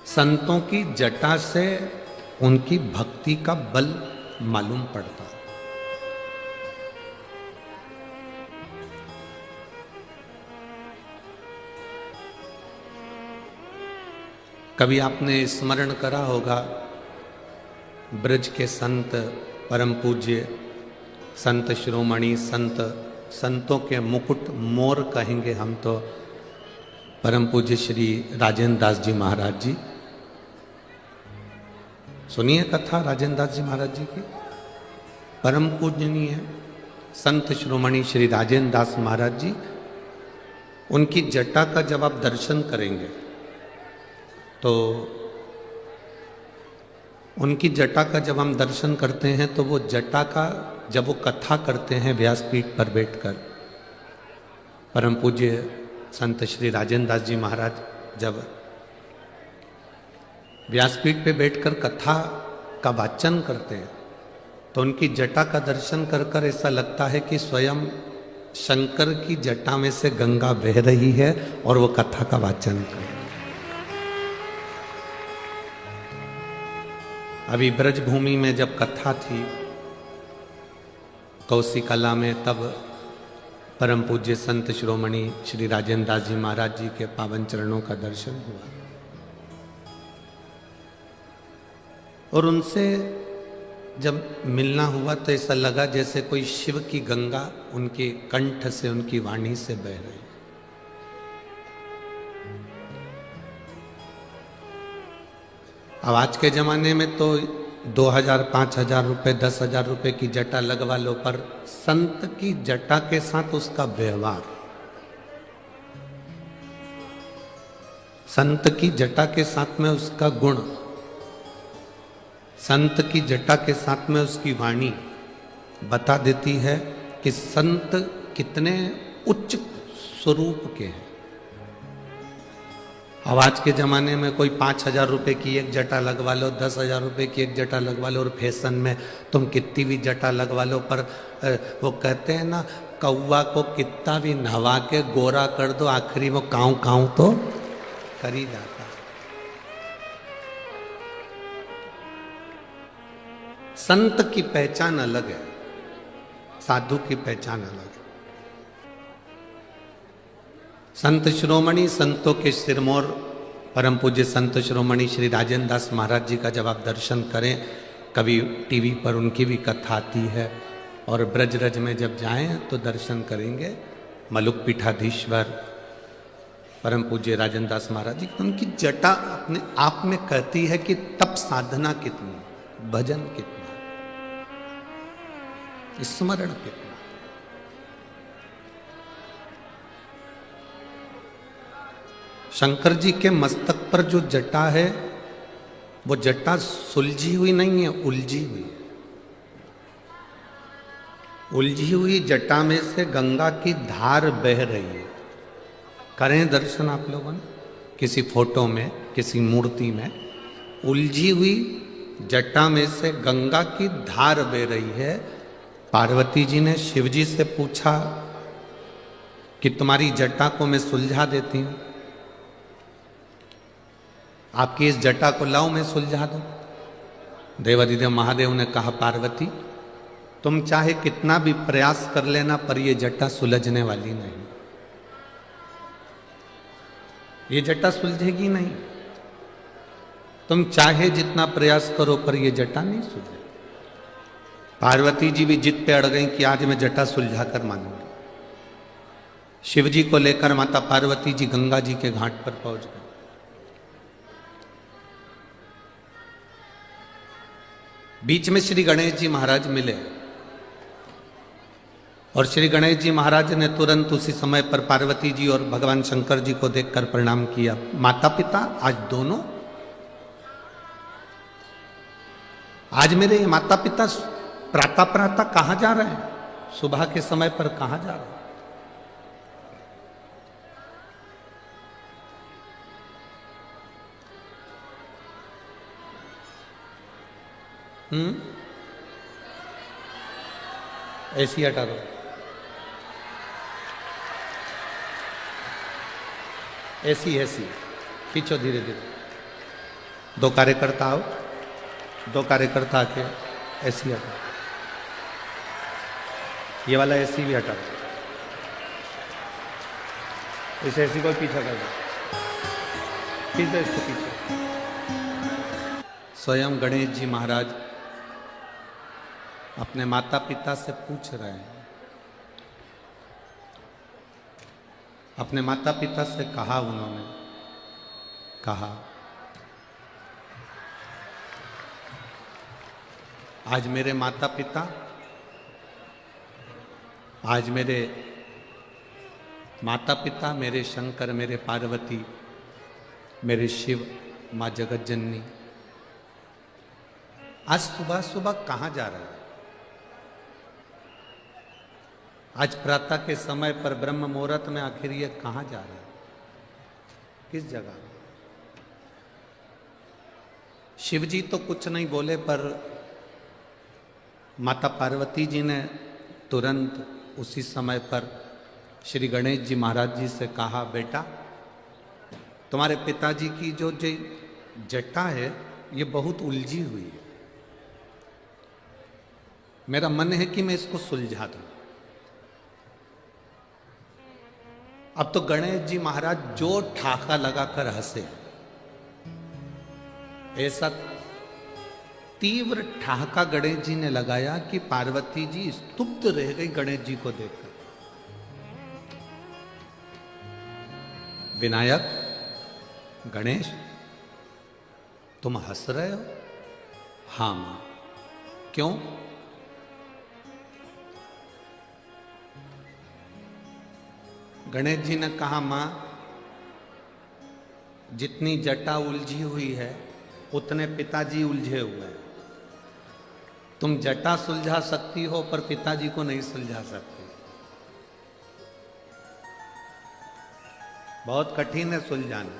संतों की जटा से उनकी भक्ति का बल मालूम पड़ता। कभी आपने स्मरण करा होगा ब्रज के संत, परम पूज्य संत शिरोमणि संत, संतों के मुकुट मोर कहेंगे हम तो, परम पूज्य श्री राजेंद्र दास जी महाराज जी। सुनिए कथा राजेंद्र दास जी महाराज जी की। परम पूजनीय संत शिरोमणि श्री राजेंद्र दास महाराज जी, उनकी जटा का जब आप दर्शन करेंगे तो उनकी जटा का जब हम दर्शन करते हैं तो वो जटा का जब वो कथा करते हैं व्यासपीठ पर बैठकर, परम पूज्य संत श्री राजेंद्र दास जी महाराज जब व्यासपीठ पे बैठकर कथा का वाचन करते हैं तो उनकी जटा का दर्शन कर कर ऐसा लगता है कि स्वयं शंकर की जटा में से गंगा बह रही है और वो कथा का वाचन कर रही है। अभी ब्रजभूमि में जब कथा थी कौशिकला में, तब परम पूज्य संत शिरोमणि श्री राजेंद्र दास जी महाराज जी के पावन चरणों का दर्शन हुआ और उनसे जब मिलना हुआ तो ऐसा लगा जैसे कोई शिव की गंगा उनके कंठ से, उनकी वाणी से बह रही। अब आज के जमाने में तो 2000, 5000 रुपए, 10,000 रुपए की जटा लगवा लो, पर संत की जटा के साथ उसका व्यवहार, संत की जटा के साथ में उसका गुण, संत की जटा के साथ में उसकी वाणी बता देती है कि संत कितने उच्च स्वरूप के हैं। अब आज के ज़माने में कोई 5,000 रुपए की एक जटा लगवा लो, 10,000 रुपए की एक जटा लगवा लो और फैशन में तुम कितनी भी जटा लगवा लो, पर वो कहते हैं ना, कौवा को कितना भी नहवा के गोरा कर दो आखिरी वो काऊ काऊ तो कर ही जाता। संत की पहचान अलग है, साधु की पहचान अलग है। संत शिरोमणि, संतों के सिरमौर परम पूज्य संत शिरोमणि श्री राजेंद्र दास महाराज जी का जब आप दर्शन करें, कभी टीवी पर उनकी भी कथा आती है और ब्रजरज में जब जाएं तो दर्शन करेंगे मलुक पीठाधीश्वर परम पूज्य राजेंद्र दास महाराज जी। उनकी जटा अपने आप में कहती है कि तप साधना कितनी, भजन कितना, स्मरण कितना। शंकर जी के मस्तक पर जो जटा है वो जटा सुलझी हुई नहीं है, उलझी हुई है। उलझी हुई जटा में से गंगा की धार बह रही है। करें दर्शन आप लोगों ने किसी फोटो में, किसी मूर्ति में, उलझी हुई जटा में से गंगा की धार बह रही है। पार्वती जी ने शिव जी से पूछा कि तुम्हारी जटा को मैं सुलझा देती हूं, आपकी इस जटा को लाओ मैं सुलझा दूं। देवाधिदेव महादेव ने कहा, पार्वती तुम चाहे कितना भी प्रयास कर लेना पर यह जटा सुलझने वाली नहीं, ये जटा सुलझेगी नहीं। तुम चाहे जितना प्रयास करो पर यह जटा नहीं सुलझे। पार्वती जी भी जिद पे अड़ गई कि आज मैं जटा सुलझा कर मानूंगी। शिव जी को लेकर माता पार्वती जी गंगा जी के घाट पर पहुंच गए। बीच में श्री गणेश जी महाराज मिले और श्री गणेश जी महाराज ने तुरंत उसी समय पर पार्वती जी और भगवान शंकर जी को देखकर प्रणाम किया। माता पिता आज दोनों, आज मेरे माता पिता प्रातः प्रातः कहां जा रहे हैं, सुबह के समय पर कहां जा रहे हैं। ऐसी हटा दो, ऐसी खींचो धीरे धीरे। दो कार्यकर्ता आओ, दो कार्यकर्ता आके ऐसी हटा, ये वाला ऐसी भी हटा, इसे ऐसी को पीछा कर दो, खींच दो इसको पीछे। स्वयं गणेश जी महाराज अपने माता पिता से पूछ रहे हैं, अपने माता पिता से कहा, उन्होंने कहा आज मेरे माता पिता, आज मेरे माता पिता, मेरे शंकर, मेरे पार्वती, मेरे शिव, माँ जगत जननी, आज सुबह सुबह कहां जा रहा है? आज प्रातः के समय पर ब्रह्म मुहूर्त में आखिर ये कहां जा रहा है? किस जगह? शिव जी तो कुछ नहीं बोले, पर माता पार्वती जी ने तुरंत उसी समय पर श्री गणेश जी महाराज जी से कहा, बेटा तुम्हारे पिताजी की जो जटा है ये बहुत उलझी हुई है, मेरा मन है कि मैं इसको सुलझा दूं। अब तो गणेश जी महाराज जो ठाका लगाकर हंसे, ऐसा तीव्र ठहाका गणेश जी ने लगाया कि पार्वती जी स्तुब्ध रह गई गणेश जी को देखकर। विनायक, गणेश तुम हंस रहे हो? हां मां। क्यों? गणेश जी ने कहा, मां जितनी जटा उलझी हुई है उतने पिताजी उलझे हुए हैं। तुम जटा सुलझा सकती हो पर पिताजी को नहीं सुलझा सकती। बहुत कठिन है सुलझाना।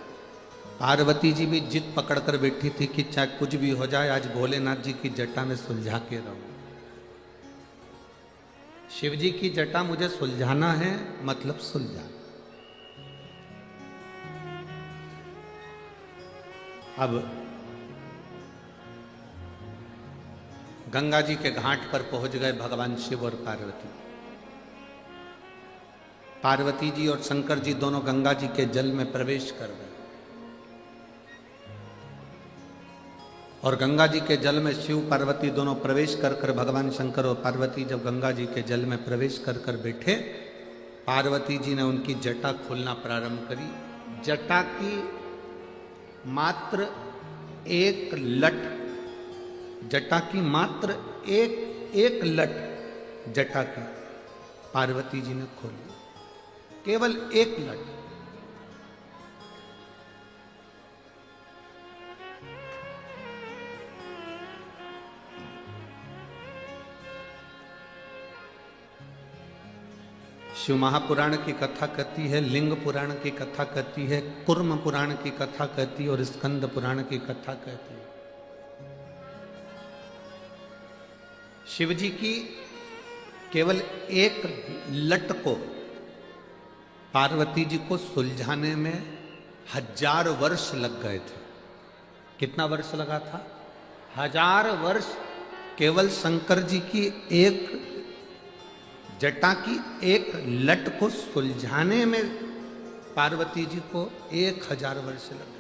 पार्वती जी भी जिद पकड़कर बैठी थी कि चाहे कुछ भी हो जाए आज भोलेनाथ जी की जटा में सुलझा के रहूं। शिव जी की जटा मुझे सुलझाना है, मतलब सुलझा। अब गंगा जी के घाट पर पहुंच गए भगवान शिव और पार्वती। पार्वती जी और शंकर जी दोनों गंगा जी के जल में प्रवेश कर गए और गंगा जी के जल में शिव पार्वती दोनों प्रवेश कर कर भगवान शंकर और पार्वती जब गंगा जी के जल में प्रवेश कर कर बैठे, पार्वती जी ने उनकी जटा खोलना प्रारंभ करी। जटा की मात्र एक लट, जटा की मात्र एक लट जटा की पार्वती जी ने खोली, केवल एक लट। शिव महापुराण की कथा कहती है, लिंग पुराण की कथा कहती है, कुर्म पुराण की कथा कहती है और स्कंद पुराण की कथा कहती है। शिव जी की केवल एक लट को पार्वती जी को सुलझाने में 1000 वर्ष लग गए थे। कितना वर्ष लगा था? 1000 वर्ष केवल शंकर जी की एक जटा की एक लट को सुलझाने में पार्वती जी को 1000 वर्ष लग गए।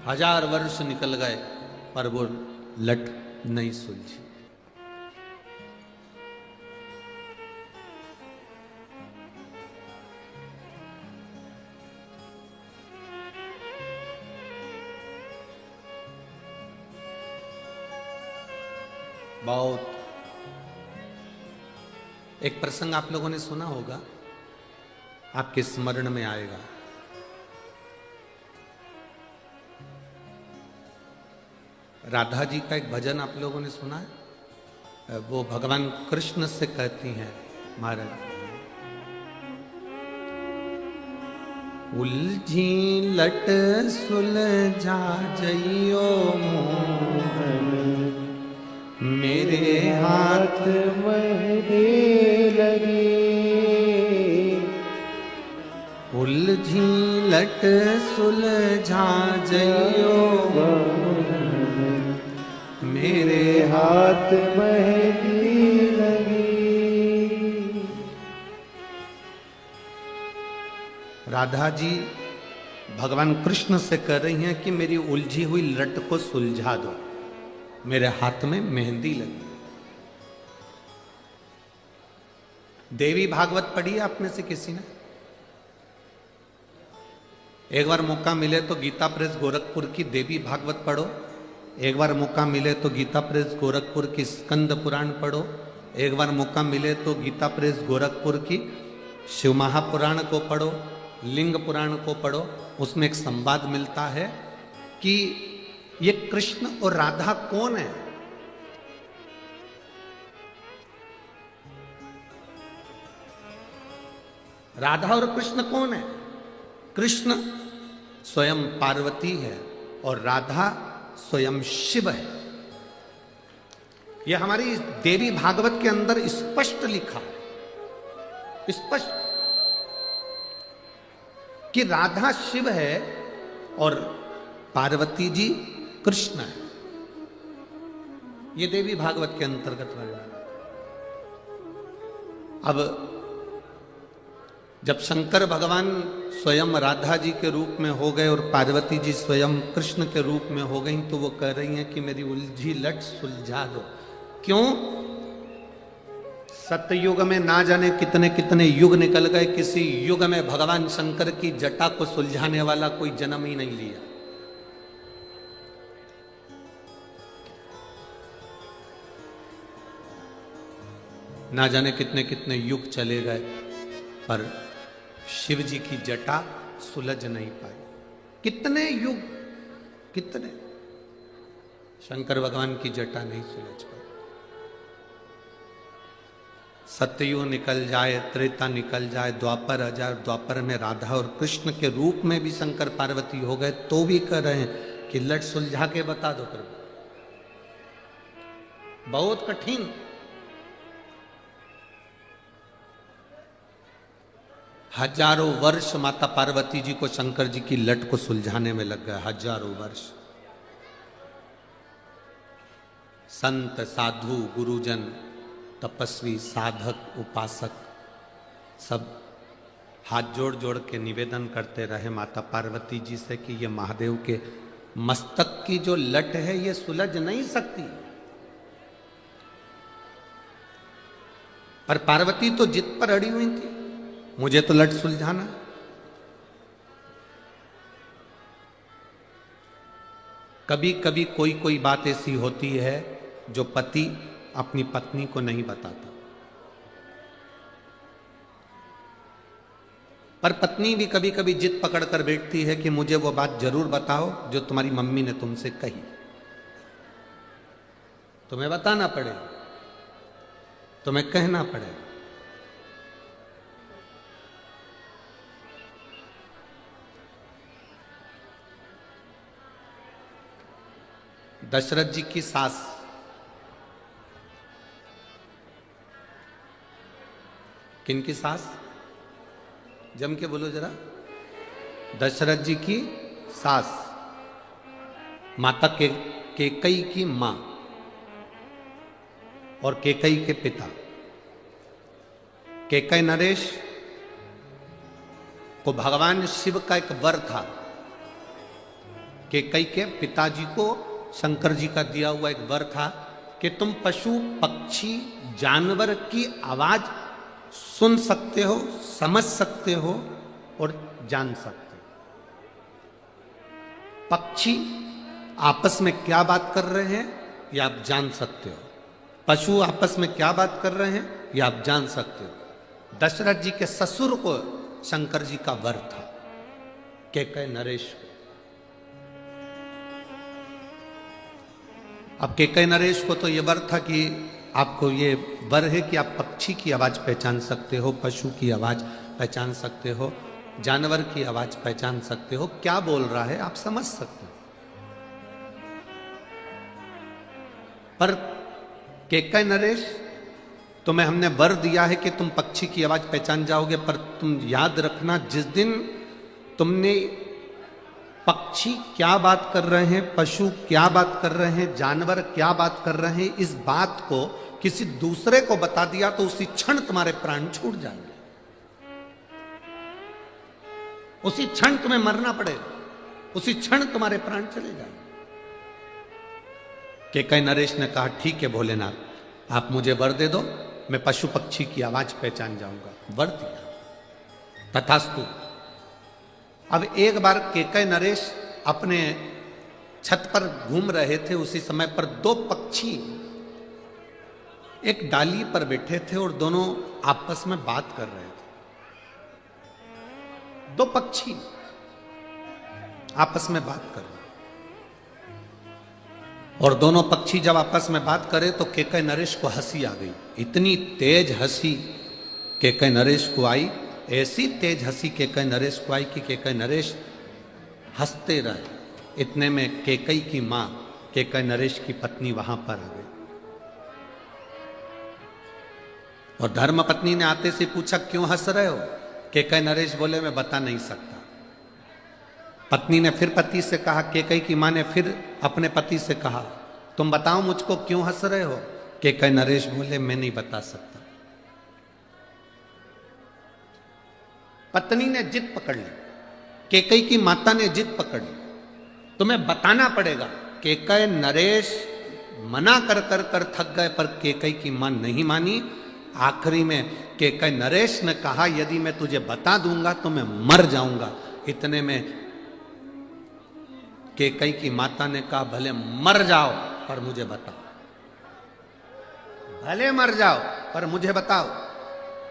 हजार वर्ष निकल गए पर वो लट नहीं सुलझी। बहुत एक प्रसंग आप लोगों ने सुना होगा, आपके स्मरण में आएगा। राधा जी का एक भजन आप लोगों ने सुना है? वो भगवान कृष्ण से कहती हैं, महाराज उलझी लट सुलझा जइयो मोहन, मेरे हाथ मेहंदी लगी। उलझी लट सुलझा जइयो मेरे हाथ मेहंदी लगी। राधा जी भगवान कृष्ण से कह रही हैं कि मेरी उलझी हुई लट को सुलझा दो, मेरे हाथ में मेहंदी लगी। देवी भागवत पढ़ी है आप में से किसी ने? एक बार मौका मिले तो गीता प्रेस गोरखपुर की देवी भागवत पढ़ो, एक बार मौका मिले तो गीता प्रेस गोरखपुर की स्कंद पुराण पढ़ो, एक बार मौका मिले तो गीता प्रेस गोरखपुर की शिव महापुराण को पढ़ो, लिंग पुराण को पढ़ो, उसमें एक संवाद मिलता है कि ये कृष्ण और राधा कौन है। राधा और कृष्ण कौन है? कृष्ण स्वयं पार्वती है और राधा स्वयं शिव है। यह हमारी देवी भागवत के अंदर स्पष्ट लिखा है, स्पष्ट, कि राधा शिव है और पार्वती जी कृष्ण है। यह देवी भागवत के अंतर्गत वर्णन। अब जब शंकर भगवान स्वयं राधा जी के रूप में हो गए और पार्वती जी स्वयं कृष्ण के रूप में हो गई, तो वो कह रही हैं कि मेरी उलझी लट सुलझा दो। क्यों? सतयुग में ना जाने कितने कितने युग निकल गए, किसी युग में भगवान शंकर की जटा को सुलझाने वाला कोई जन्म ही नहीं लिया। ना जाने कितने कितने युग चले गए, पर शिव जी की जटा सुलझ नहीं पाई। कितने युग, कितने, शंकर भगवान की जटा नहीं सुलझ पाई। सतयुग निकल जाए, त्रेता निकल जाए, द्वापर आ जाए, द्वापर में राधा और कृष्ण के रूप में भी शंकर पार्वती हो गए, तो भी कह रहे हैं कि लट सुलझा के बता दो प्रभु। बहुत कठिन। हजारों वर्ष माता पार्वती जी को शंकर जी की लट को सुलझाने में लग गए, हजारों वर्ष। संत, साधु, गुरुजन, तपस्वी, साधक, उपासक सब हाथ जोड़ जोड़ के निवेदन करते रहे माता पार्वती जी से कि ये महादेव के मस्तक की जो लट है ये सुलझ नहीं सकती। पर पार्वती तो जिद पर अड़ी हुई थी, मुझे तो लट सुलझाना। कभी कभी कोई कोई बात ऐसी होती है जो पति अपनी पत्नी को नहीं बताता, पर पत्नी भी कभी कभी जिद पकड़ कर बैठती है कि मुझे वो बात जरूर बताओ जो तुम्हारी मम्मी ने तुमसे कही। तुम्हें बताना पड़े, तुम्हें कहना पड़े। दशरथ जी की सास, किनकी सास? जम के बोलो जरा। दशरथ जी की सास, माता केकई की मां और केकई के पिता। केकई नरेश को भगवान शिव का एक वर था। केकई के पिताजी को शंकर जी का दिया हुआ एक वर था कि तुम पशु, पक्षी, जानवर की आवाज सुन सकते हो, समझ सकते हो और जान सकते हो। पक्षी आपस में क्या बात कर रहे हैं ये आप जान सकते हो, पशु आपस में क्या बात कर रहे हैं ये आप जान सकते हो। दशरथ जी के ससुर को शंकर जी का वर था, केकई नरेश को। अब केकई नरेश को तो ये वर था कि आपको ये वर है कि आप पक्षी की आवाज पहचान सकते हो, पशु की आवाज पहचान सकते हो, जानवर की आवाज पहचान सकते हो, क्या बोल रहा है आप समझ सकते हो। पर केकई नरेश, तुम्हें हमने वर दिया है कि तुम पक्षी की आवाज पहचान जाओगे, पर तुम याद रखना जिस दिन तुमने पक्षी क्या बात कर रहे हैं, पशु क्या बात कर रहे हैं, जानवर क्या बात कर रहे हैं, इस बात को किसी दूसरे को बता दिया तो उसी क्षण तुम्हारे प्राण छूट जाएंगे, उसी क्षण तुम्हें मरना पड़ेगा, उसी क्षण तुम्हारे प्राण चले जाएंगे। केकई नरेश ने कहा ठीक है भोलेनाथ, आप मुझे वर दे दो, मैं पशु पक्षी की आवाज पहचान जाऊंगा। वर दिया, तथास्तु। अब एक बार केकई नरेश अपने छत पर घूम रहे थे, उसी समय पर दो पक्षी एक डाली पर बैठे थे और दोनों आपस में बात कर रहे थे। दो पक्षी आपस में बात कर रहे, और दोनों पक्षी जब आपस में बात करे तो केकय नरेश को हंसी आ गई। इतनी तेज हंसी केकय नरेश को आई, ऐसी तेज हंसी केकय नरेश को आई कि केकय नरेश हंसते रहे। इतने में केकई की मां केकय नरेश की पत्नी वहां पर आ गई, और धर्म पत्नी ने आते से पूछा क्यों हंस रहे हो? केकय नरेश बोले मैं बता नहीं सकता। पत्नी ने फिर पति से कहा, केकई की मां ने फिर अपने पति से कहा तुम बताओ मुझको क्यों हंस रहे हो? केकय नरेश बोले मैं नहीं बता सकता। पत्नी ने जिद पकड़ ली, केकई की माता ने जिद पकड़ ली, तुम्हें बताना पड़ेगा। केकय नरेश मना कर कर कर थक गए, पर केकई की मां नहीं मानी। आखिरी में केकय नरेश ने कहा यदि मैं तुझे बता दूंगा तो मैं मर जाऊंगा। इतने में केकई की माता ने कहा भले मर जाओ पर मुझे बताओ, भले मर जाओ पर मुझे बताओ।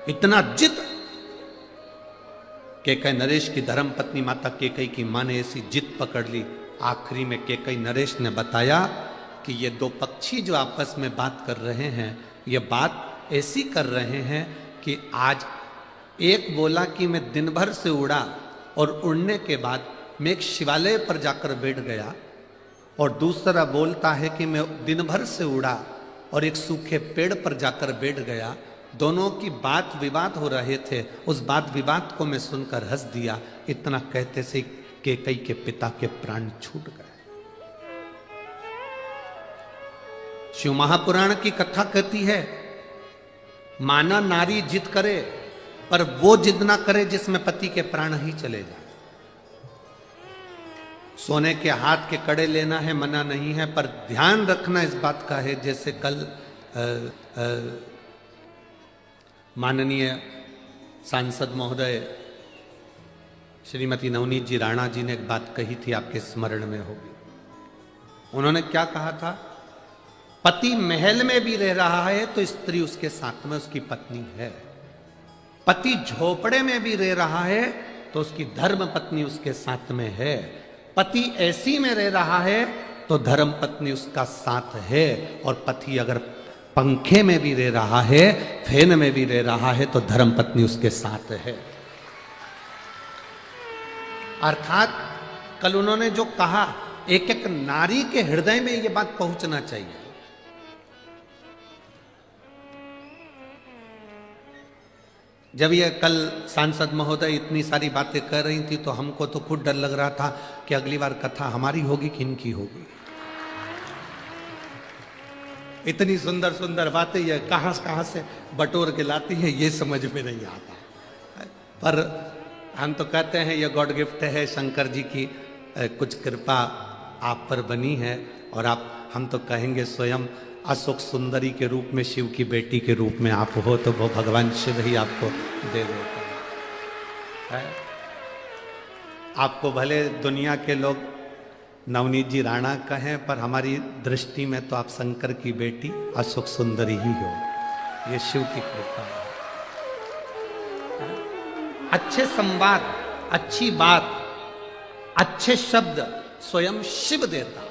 इतना जिद केकय नरेश की धर्म पत्नी माता केकई की मां ने ऐसी जिद पकड़ ली। आखिरी में केकई नरेश ने बताया कि ये दो पक्षी जो आपस में बात कर रहे हैं, ये बात ऐसी कर रहे हैं कि आज एक बोला कि मैं दिन भर से उड़ा और उड़ने के बाद मैं एक शिवालय पर जाकर बैठ गया, और दूसरा बोलता है कि मैं दिन भर से उड़ा और एक सूखे पेड़ पर जाकर बैठ गया। दोनों की बात विवाद हो रहे थे, उस बात विवाद को मैं सुनकर हंस दिया। इतना कहते से केकई के पिता के प्राण छूट गए। शिव महापुराण की कथा कहती है माना नारी जिद करे पर वो जिद ना करे जिसमें पति के प्राण ही चले जाए। सोने के हाथ के कड़े लेना है मना नहीं है, पर ध्यान रखना इस बात का है, जैसे कल माननीय सांसद महोदय श्रीमती नवनीत जी राणा जी ने एक बात कही थी, आपके स्मरण में होगी। उन्होंने क्या कहा था? पति महल में भी रह रहा है तो स्त्री उसके साथ में उसकी पत्नी है। पति झोपड़े में भी रह रहा है तो उसकी धर्म पत्नी उसके साथ में है। पति एसी में रह रहा है तो धर्म पत्नी उसका साथ है, और पति अगर पंखे में भी रह रहा है, फैन में भी रह रहा है, तो धर्म पत्नी उसके साथ है। अर्थात कल उन्होंने जो कहा, एक एक नारी के हृदय में यह बात पहुंचना चाहिए। जब ये कल सांसद महोदय इतनी सारी बातें कर रही थी तो हमको तो खुद डर लग रहा था कि अगली बार कथा हमारी होगी कि इनकी होगी। इतनी सुंदर सुंदर बातें ये कहां से बटोर के लाती है, ये समझ में नहीं आता। पर हम तो कहते हैं ये गॉड गिफ्ट है, शंकर जी की कुछ कृपा आप पर बनी है, और हम तो कहेंगे स्वयं अशोक सुंदरी के रूप में शिव की बेटी के रूप में आप हो, तो वो भगवान शिव ही आपको दे देता है। आपको भले दुनिया के लोग नवनीत जी राणा कहें, पर हमारी दृष्टि में तो आप शंकर की बेटी अशोक सुंदरी ही हो। ये शिव की कृपा है। अच्छे संवाद, अच्छी बात, अच्छे शब्द स्वयं शिव देता है।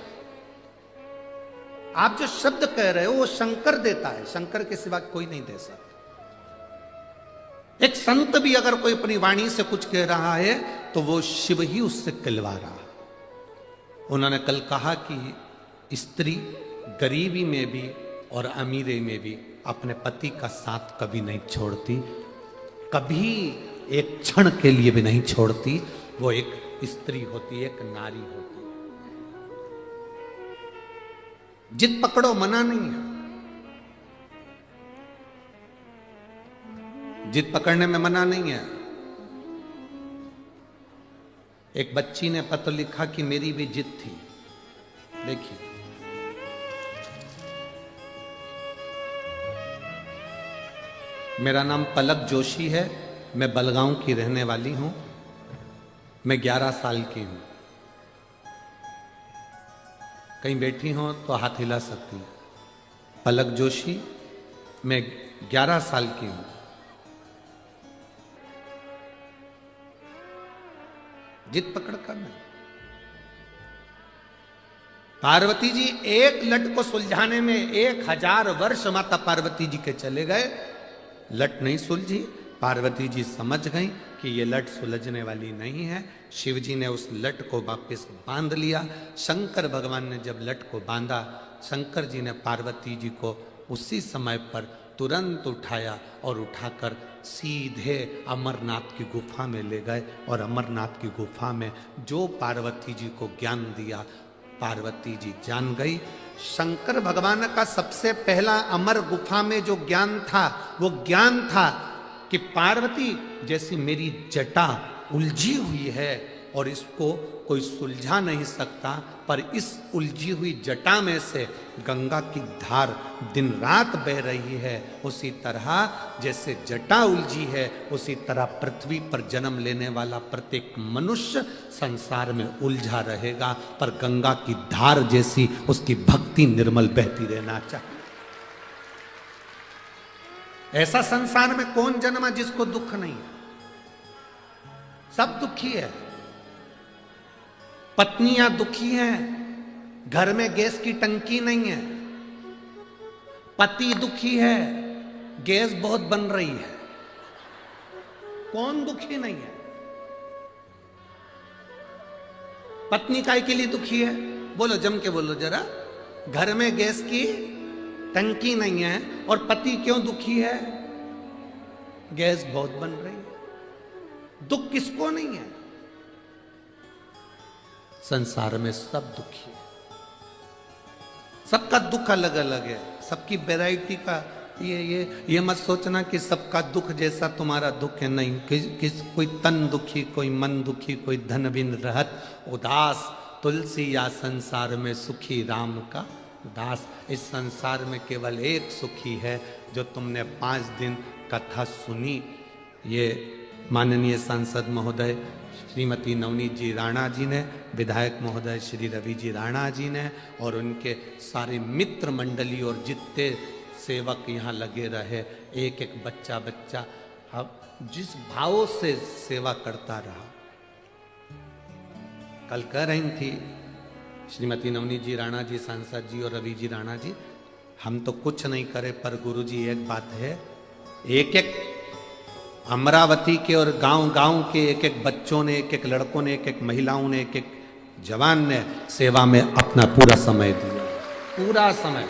आप जो शब्द कह रहे हो वो शंकर देता है, शंकर के सिवा कोई नहीं दे सकता। एक संत भी अगर कोई अपनी वाणी से कुछ कह रहा है तो वो शिव ही उससे कहलवा रहा है। उन्होंने कल कहा कि स्त्री गरीबी में भी और अमीरी में भी अपने पति का साथ कभी नहीं छोड़ती, कभी एक क्षण के लिए भी नहीं छोड़ती। वो एक स्त्री होती, एक नारी होती। जिद पकड़ो, मना नहीं है। जिद पकड़ने में मना नहीं है। एक बच्ची ने पत्र लिखा कि मेरी भी जिद थी। देखिए, मेरा नाम पलक जोशी है, मैं बलगांव की रहने वाली हूं, मैं 11 साल की हूं। कहीं बैठी हो तो हाथ हिला सकती है। पलक जोशी, मैं 11 साल की हूं। जिद पकड़ कर नहीं। पार्वती जी एक लट को सुलझाने में 1000 वर्ष माता पार्वती जी के चले गए, लट नहीं सुलझी। पार्वती जी समझ गई कि ये लट सुलझने वाली नहीं है। शिव जी ने उस लट को वापस बांध लिया। शंकर भगवान ने जब लट को बांधा, शंकर जी ने पार्वती जी को उसी समय पर तुरंत उठाया और उठाकर सीधे अमरनाथ की गुफा में ले गए। और अमरनाथ की गुफा में जो पार्वती जी को ज्ञान दिया, पार्वती जी जान गई। शंकर भगवान का सबसे पहला अमर गुफा में जो ज्ञान था, वो ज्ञान था कि पार्वती जैसी मेरी जटा उलझी हुई है और इसको कोई सुलझा नहीं सकता, पर इस उलझी हुई जटा में से गंगा की धार दिन रात बह रही है। उसी तरह जैसे जटा उलझी है, उसी तरह पृथ्वी पर जन्म लेने वाला प्रत्येक मनुष्य संसार में उलझा रहेगा, पर गंगा की धार जैसी उसकी भक्ति निर्मल बहती रहना चाहिए। ऐसा संसार में कौन जन्मा जिसको दुख नहीं है? सब दुखी है। पत्नियां दुखी हैं, घर में गैस की टंकी नहीं है। पति दुखी है, गैस बहुत बन रही है। कौन दुखी नहीं है? पत्नी काय के लिए दुखी है? बोलो, जम के बोलो जरा। घर में गैस की टंकी नहीं है। और पति क्यों दुखी है? गैस बहुत बन रही है। दुख किसको नहीं है? संसार में सब दुखी है। सबका दुख अलग अलग है, सबकी वैरायटी का। ये मत सोचना कि सबका दुख जैसा तुम्हारा दुख है, नहीं। कोई तन दुखी, कोई मन दुखी, कोई धन बिन रहत उदास, तुलसी या संसार में सुखी राम का दास। इस संसार में केवल एक सुखी है, जो तुमने 5 दिन कथा सुनी। ये माननीय सांसद महोदय श्रीमती नवनीत जी राणा जी ने, विधायक महोदय श्री रवि जी राणा जी ने, और उनके सारे मित्र मंडली और जितने सेवक यहाँ लगे रहे। एक एक बच्चा बच्चा अब जिस भाव से सेवा करता रहा। कल कह रही थी श्रीमती नवनीत जी राणा जी, सांसद जी और रवि जी राणा जी, हम तो कुछ नहीं करे, पर गुरु जी एक बात है, एक एक अमरावती के और गांव गांव के एक एक बच्चों ने, एक एक लड़कों ने, एक एक महिलाओं ने, एक एक जवान ने सेवा में अपना पूरा समय दिया। पूरा समय।